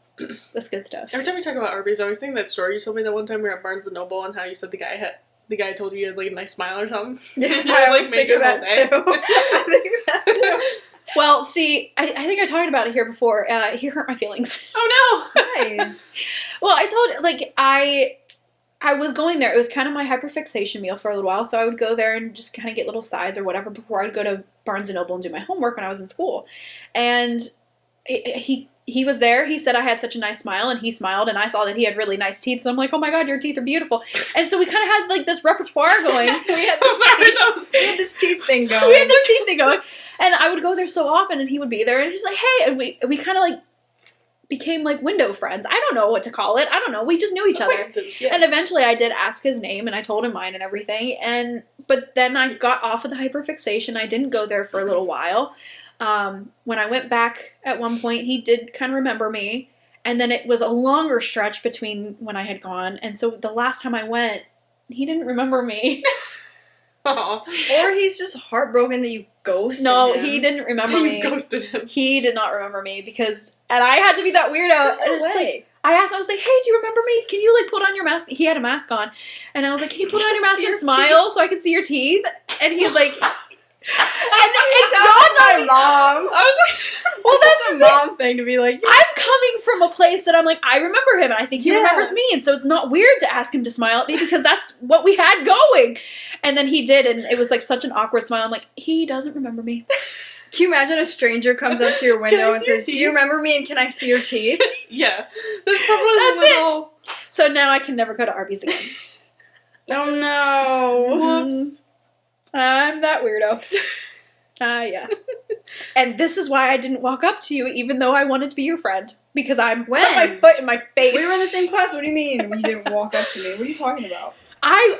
That's good stuff. Every time we talk about Arby's, I always think that story you told me that one time we were at Barnes & Noble and how you said the guy told you you had, like, a nice smile or something. Yeah, You I had, always think of that too. I think of that too. Well, see, I think I talked about it here before. He hurt my feelings. Oh, no! Nice. Well, I told, like, I was going there. It was kind of my hyperfixation meal for a little while, so I would go there and just kind of get little sides or whatever before I'd go to Barnes & Noble and do my homework when I was in school. And he was there. He said I had such a nice smile, and he smiled, and I saw that he had really nice teeth, so I'm like, oh my god, your teeth are beautiful. And so we kind of had, like, this repertoire going. we had I'm sorry, that was- we had this teeth thing going. We had this teeth thing going. And I would go there so often, and he would be there, and he's like, hey, and we kind of, like, became, like, window friends. I don't know what to call it. I don't know. We just knew each other. Yeah. And eventually I did ask his name, and I told him mine and everything. But then I got off of the hyperfixation. I didn't go there for a little while. When I went back at one point, he did kind of remember me. And then it was a longer stretch between when I had gone. And so the last time I went, he didn't remember me. Aw. Or he's just heartbroken that you ghosted No, him. he didn't remember You me. ghosted him. He did not remember me and I had to be that weirdo. There's And no it's like, way. I asked him, I was like, hey, do you remember me? Can you, like, put on your mask? He had a mask on. And I was like, can you put on your mask See and your smile so I can see your teeth? And he's like, and it Sounds dawned like on me. my mom. I was like, Well, that's That's just a it. mom thing to be like. I'm coming from a place that I'm like, I remember him, and I think he Yeah. remembers me, and so it's not weird to ask him to smile at me because that's what we had going. And then he did, and it was like such an awkward smile. I'm like, he doesn't remember me. Can you imagine a stranger comes up to your Can I window and see your says, "Do teeth?" you remember me? And can I see your teeth?" yeah. There's probably That's a little... So now I can never go to Arby's again. Oh no! Whoops. I'm that weirdo. Yeah. And this is why I didn't walk up to you, even though I wanted to be your friend, because I put When? my foot in my face. We were in the same class. What do you mean you didn't walk up to me? What are you talking about? I'm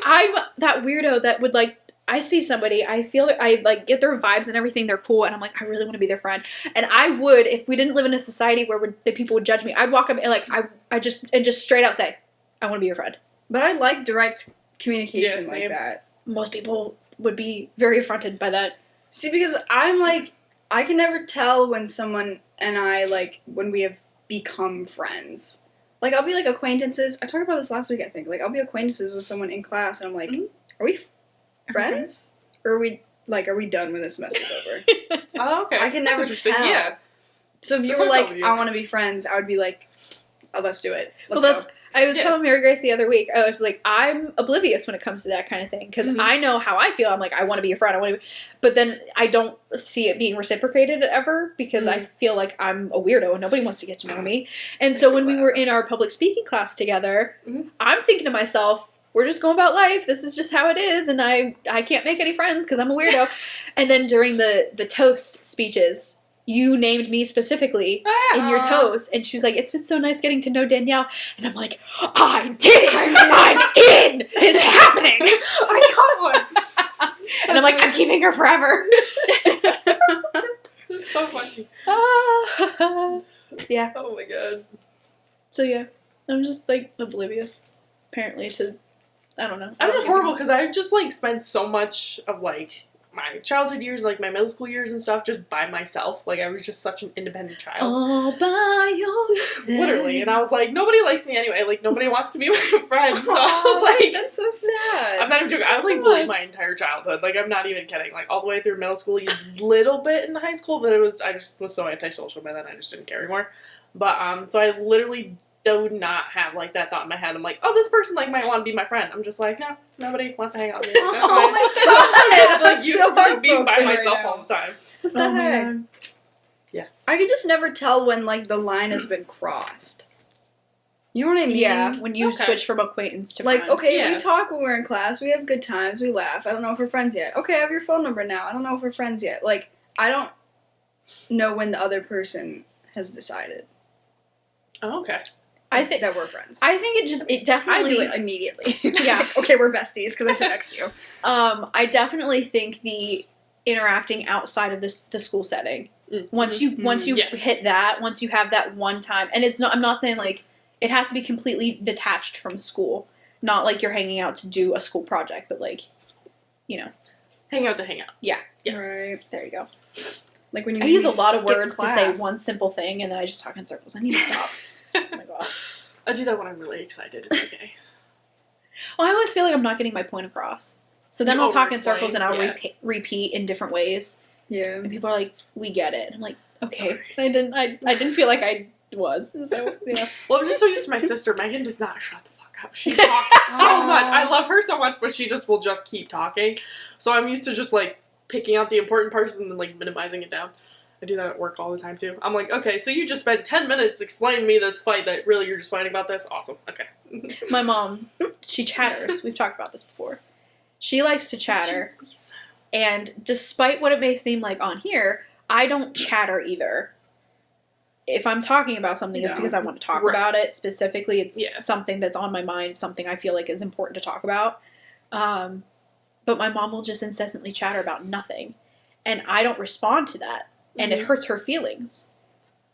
that weirdo that would, like, I see somebody, I feel, I, like, get their vibes and everything, they're cool, and I'm like, I really want to be their friend. And I would, if we didn't live in a society where the people would judge me, I'd walk up and, like, I just straight out say, I want to be your friend. But I like direct communication Yeah, like same. that. Most people would be very affronted by that. See, because I'm like, I can never tell when someone and I, like, when we have become friends. Like, I'll be, like, acquaintances. I talked about this last week, I think. Like, I'll be acquaintances with someone in class, and I'm like, Mhm. are we friends? Or are we done when this semster's over? Oh, okay. I can That's never interesting. tell. Yeah. So if you That's were how I felt like, with you. I want to be friends, I would be like, oh, let's do it. Let's Well, go. I was Yeah. telling Mary Grace the other week, I was like, I'm oblivious when it comes to that kind of thing, because Mhm. I know how I feel. I'm like, I want to be a friend, but then I don't see it being reciprocated ever, because I feel like I'm a weirdo and nobody wants to get to know me. And so when we were in our public speaking class together, Mhm. I'm thinking to myself, we're just going about life. This is just how it is, and I can't make any friends because I'm a weirdo. And then during the toast speeches, you named me specifically in your toast. And she was like, it's been so nice getting to know Danielle. And I'm like, I did it! I'm in! It's happening! I got one! And I'm like, I'm keeping her forever. It's so funny. Yeah. Oh my god. So yeah, I'm just like oblivious, apparently, to, I don't know. I'm just horrible because I just like spent so much of like my childhood years, like my middle school years and stuff, just by myself. Like I was just such an independent child. All by yourself. Literally. And I was like, nobody likes me anyway. Like nobody wants to be my friend. So I was like, that's so sad. I'm not even joking. I was like bullied my entire childhood. Like I'm not even kidding. Like all the way through middle school, a little bit in high school, but I just was so antisocial by then I just didn't care anymore. But so I literally do not have like that thought in my head. I'm like, oh, this person like might want to be my friend. I'm just like, no, nobody wants to hang out with me. That's fine. Oh my god! I'm like I'm used so to like being by heartbroken right myself now. all the time. What the Oh my heck? God. I could just never tell when like the line has been crossed. You know what I mean? Yeah, when you Okay. switch from acquaintance to Like, friend. okay, Yeah. we talk when we're in class, we have good times, we laugh. I don't know if we're friends yet. Okay, I have your phone number now. I don't know if we're friends yet. Like, I don't know when the other person has decided Oh, okay. I think that we're friends. it I definitely do it immediately. Yeah. Like, okay, we're besties because I sit next to you. I definitely think the interacting outside of the school setting. Once you Yes. hit that, once you have that one time, and it's not, I'm not saying like it has to be completely detached from school, not like you're hanging out to do a school project, but like, you know, Hang out to hang out. Yeah. Right. there you go. Like when you I made use me a lot of skip words class. to say one simple thing, and then I just talk in circles. I need to stop. Oh my god. I do that when I'm really excited. It's okay. Well, I always feel like I'm not getting my point across. So then You I'll talk in over-explain, circles and I'll yeah. repeat in different ways, Yeah. and people are like, "We get it." And I'm like, "Okay." Sorry. I didn't feel like I was. So yeah. Well, I'm just so used to my sister. Megan does not shut the fuck up. She talks so Aw. much. I love her so much, but she just will just keep talking. So I'm used to just like picking out the important parts and then like minimizing it down. I do that at work all the time too. I'm like, okay, so you just spent 10 minutes explaining me this fight that really you're just fighting about this? Awesome. Okay. My mom, she chatters. We've talked about this before. She likes to chatter, and despite what it may seem like on here, I don't chatter either. If I'm talking about something, it's No. because I want to talk Right. about it. Specifically, it's Yeah. something that's on my mind, something I feel like is important to talk about. But my mom will just incessantly chatter about nothing, and I don't respond to that, and it hurts her feelings.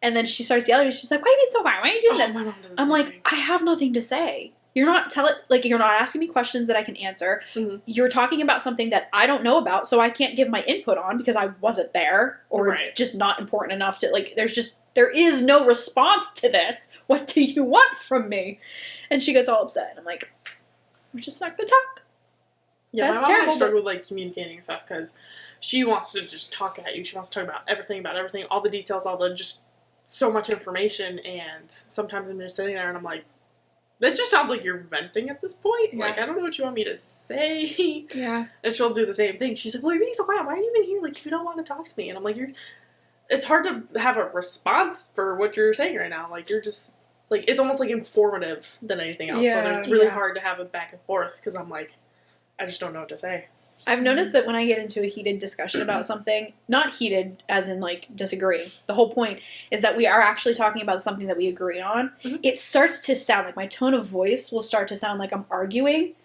And then she starts yelling, and she's like, "Why are you being so quiet? Why are you doing that?" my mom does the I'm same like, thing. I have nothing to say. You're not you're not asking me questions that I can answer. Mhm. You're talking about something that I don't know about, so I can't give my input on because I wasn't there, or it's Right. just not important enough to like. There is no response to this. What do you want from me? And she gets all upset. And I'm like, we're just not gonna talk. Yeah, That's my mom terrible, and I but- struggle with like communicating stuff because she wants to just talk at you. She wants to talk about everything, all the details, all the just so much information. And sometimes I'm just sitting there and I'm like, that just sounds like you're venting at this point. Yeah. Like, I don't know what you want me to say. Yeah. And she'll do the same thing. She's like, well, you're being so quiet. Why are you even here? Like, you don't want to talk to me. And I'm like, it's hard to have a response for what you're saying right now. Like, you're just, like, it's almost like informative than anything else. So Yeah, then it's really yeah. hard to have a back and forth because I'm like, I just don't know what to say. I've noticed that when I get into a heated discussion about something, not heated as in like disagreeing, the whole point is that we are actually talking about something that we agree on. Mhm. It starts to sound like my tone of voice will start to sound like I'm arguing.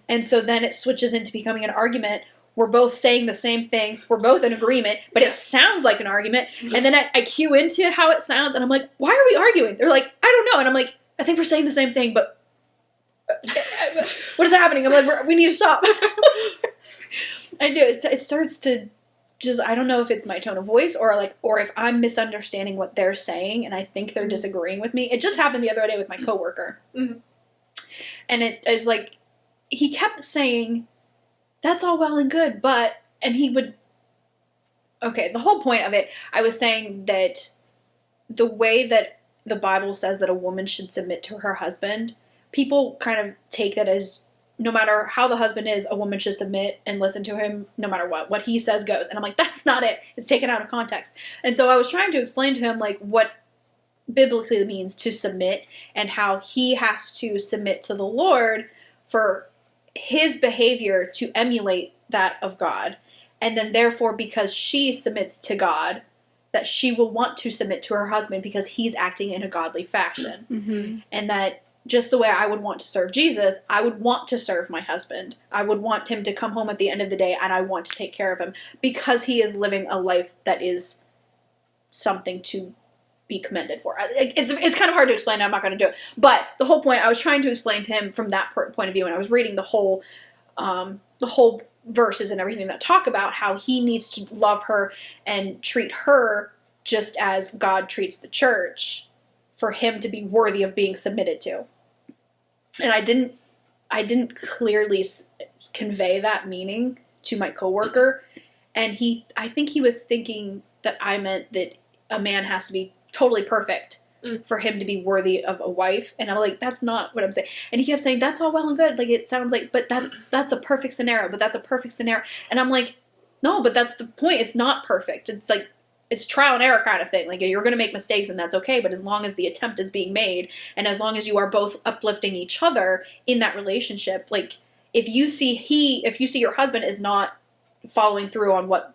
And so then it switches into becoming an argument. We're both saying the same thing. We're both in agreement, but it sounds like an argument. And then I cue into how it sounds, and I'm like, why are we arguing? They're like, I don't know. And I'm like, I think we're saying the same thing, but what is happening? I'm like, we need to stop. I do. It starts to just, I don't know if it's my tone of voice or if I'm misunderstanding what they're saying and I think they're disagreeing with me. It just happened the other day with my coworker. Mhm. And it is like, he kept saying, that's all well and good, but, and he would, okay, the whole point of it, I was saying that the way that the Bible says that a woman should submit to her husband, people kind of take that as no matter how the husband is, a woman should submit and listen to him no matter what. What he says goes. And I'm like, that's not it. It's taken out of context. And so I was trying to explain to him like what biblically means to submit and how he has to submit to the Lord for his behavior to emulate that of God. And then therefore, because she submits to God, that she will want to submit to her husband because he's acting in a godly fashion. Mm-hmm. And that just the way I would want to serve Jesus, I would want to serve my husband. I would want him to come home at the end of the day and I want to take care of him because he is living a life that is something to be commended for. It's kind of hard to explain. I'm not going to do it. But the whole point, I was trying to explain to him from that point of view, and I was reading the whole verses and everything that talk about how he needs to love her and treat her just as God treats the church for him to be worthy of being submitted to. And I didn't clearly convey that meaning to my coworker, and I think he was thinking that I meant that a man has to be totally perfect for him to be worthy of a wife. And I'm like, that's not what I'm saying. And he kept saying, that's all well and good. Like, it sounds like, but that's a perfect scenario, but that's a perfect scenario. And I'm like, no, but that's the point. It's not perfect. It's like, it's trial and error kind of thing. Like, you're going to make mistakes and that's okay. But as long as the attempt is being made and as long as you are both uplifting each other in that relationship, like, if you see your husband is not following through on what,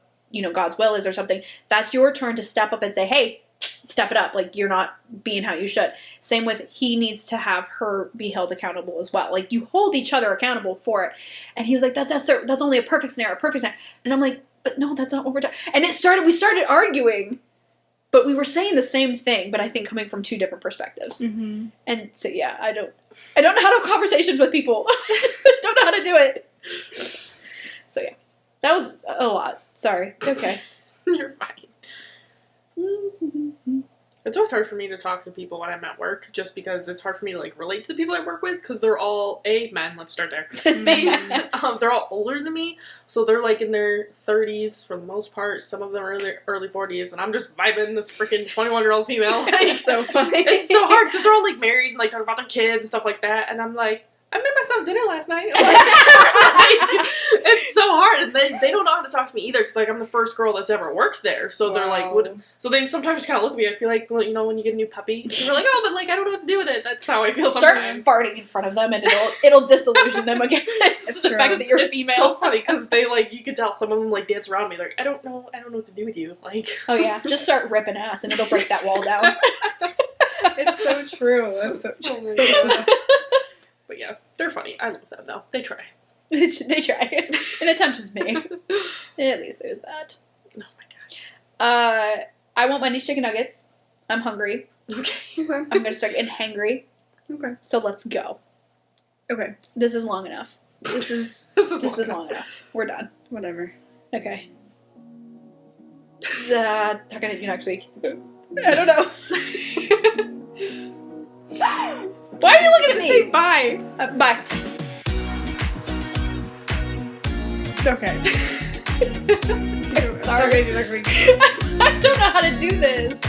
God's will is or something, that's your turn to step up and say, hey, step it up. Like, you're not being how you should. Same with, he needs to have her be held accountable as well. Like, you hold each other accountable for it. And he was like, that's only a perfect scenario. And I'm like, but no, that's not what we're talking. And we started arguing, but we were saying the same thing, but I think coming from two different perspectives. Mm-hmm. And so, yeah, I don't know how to have conversations with people. I don't know how to do it. So, yeah, that was a lot. Sorry. Okay. You're fine. It's always hard for me to talk to people when I'm at work, just because it's hard for me to relate to the people I work with, because they're all men. Let's start there. They're all older than me, so they're in their 30s for the most part. Some of them are in their early 40s, and I'm just vibing this freaking 21-year-old female. It's so funny. It's so hard because they're all married and talking about their kids and stuff like that, and I'm like, I made myself dinner last night. It's so hard, and they don't know how to talk to me either, because I'm the first girl that's ever worked there. So they're like, what? So they sometimes just kind of look at me. I feel like, when you get a new puppy, they're like, oh, but I don't know what to do with it. That's how I feel sometimes. Start farting in front of them, and it'll disillusion them again. It's the fact that you're it's female. So funny because they you could tell some of them dance around me. I don't know what to do with you. Oh yeah, just start ripping ass, and it'll break that wall down. It's so true. That's so true. But yeah, they're funny. I love them though. They try. They try. An attempt was made. At least there's that. Oh my gosh. I want Wendy's chicken nuggets. I'm hungry. Okay. Okay. I'm gonna start getting hangry. Okay. So let's go. Okay. This is long enough. This is long enough. We're done. Whatever. Okay. Talking to you next week. I don't know. Why are you looking at me? Say bye. Bye. Okay. Sorry. I don't know how to do this.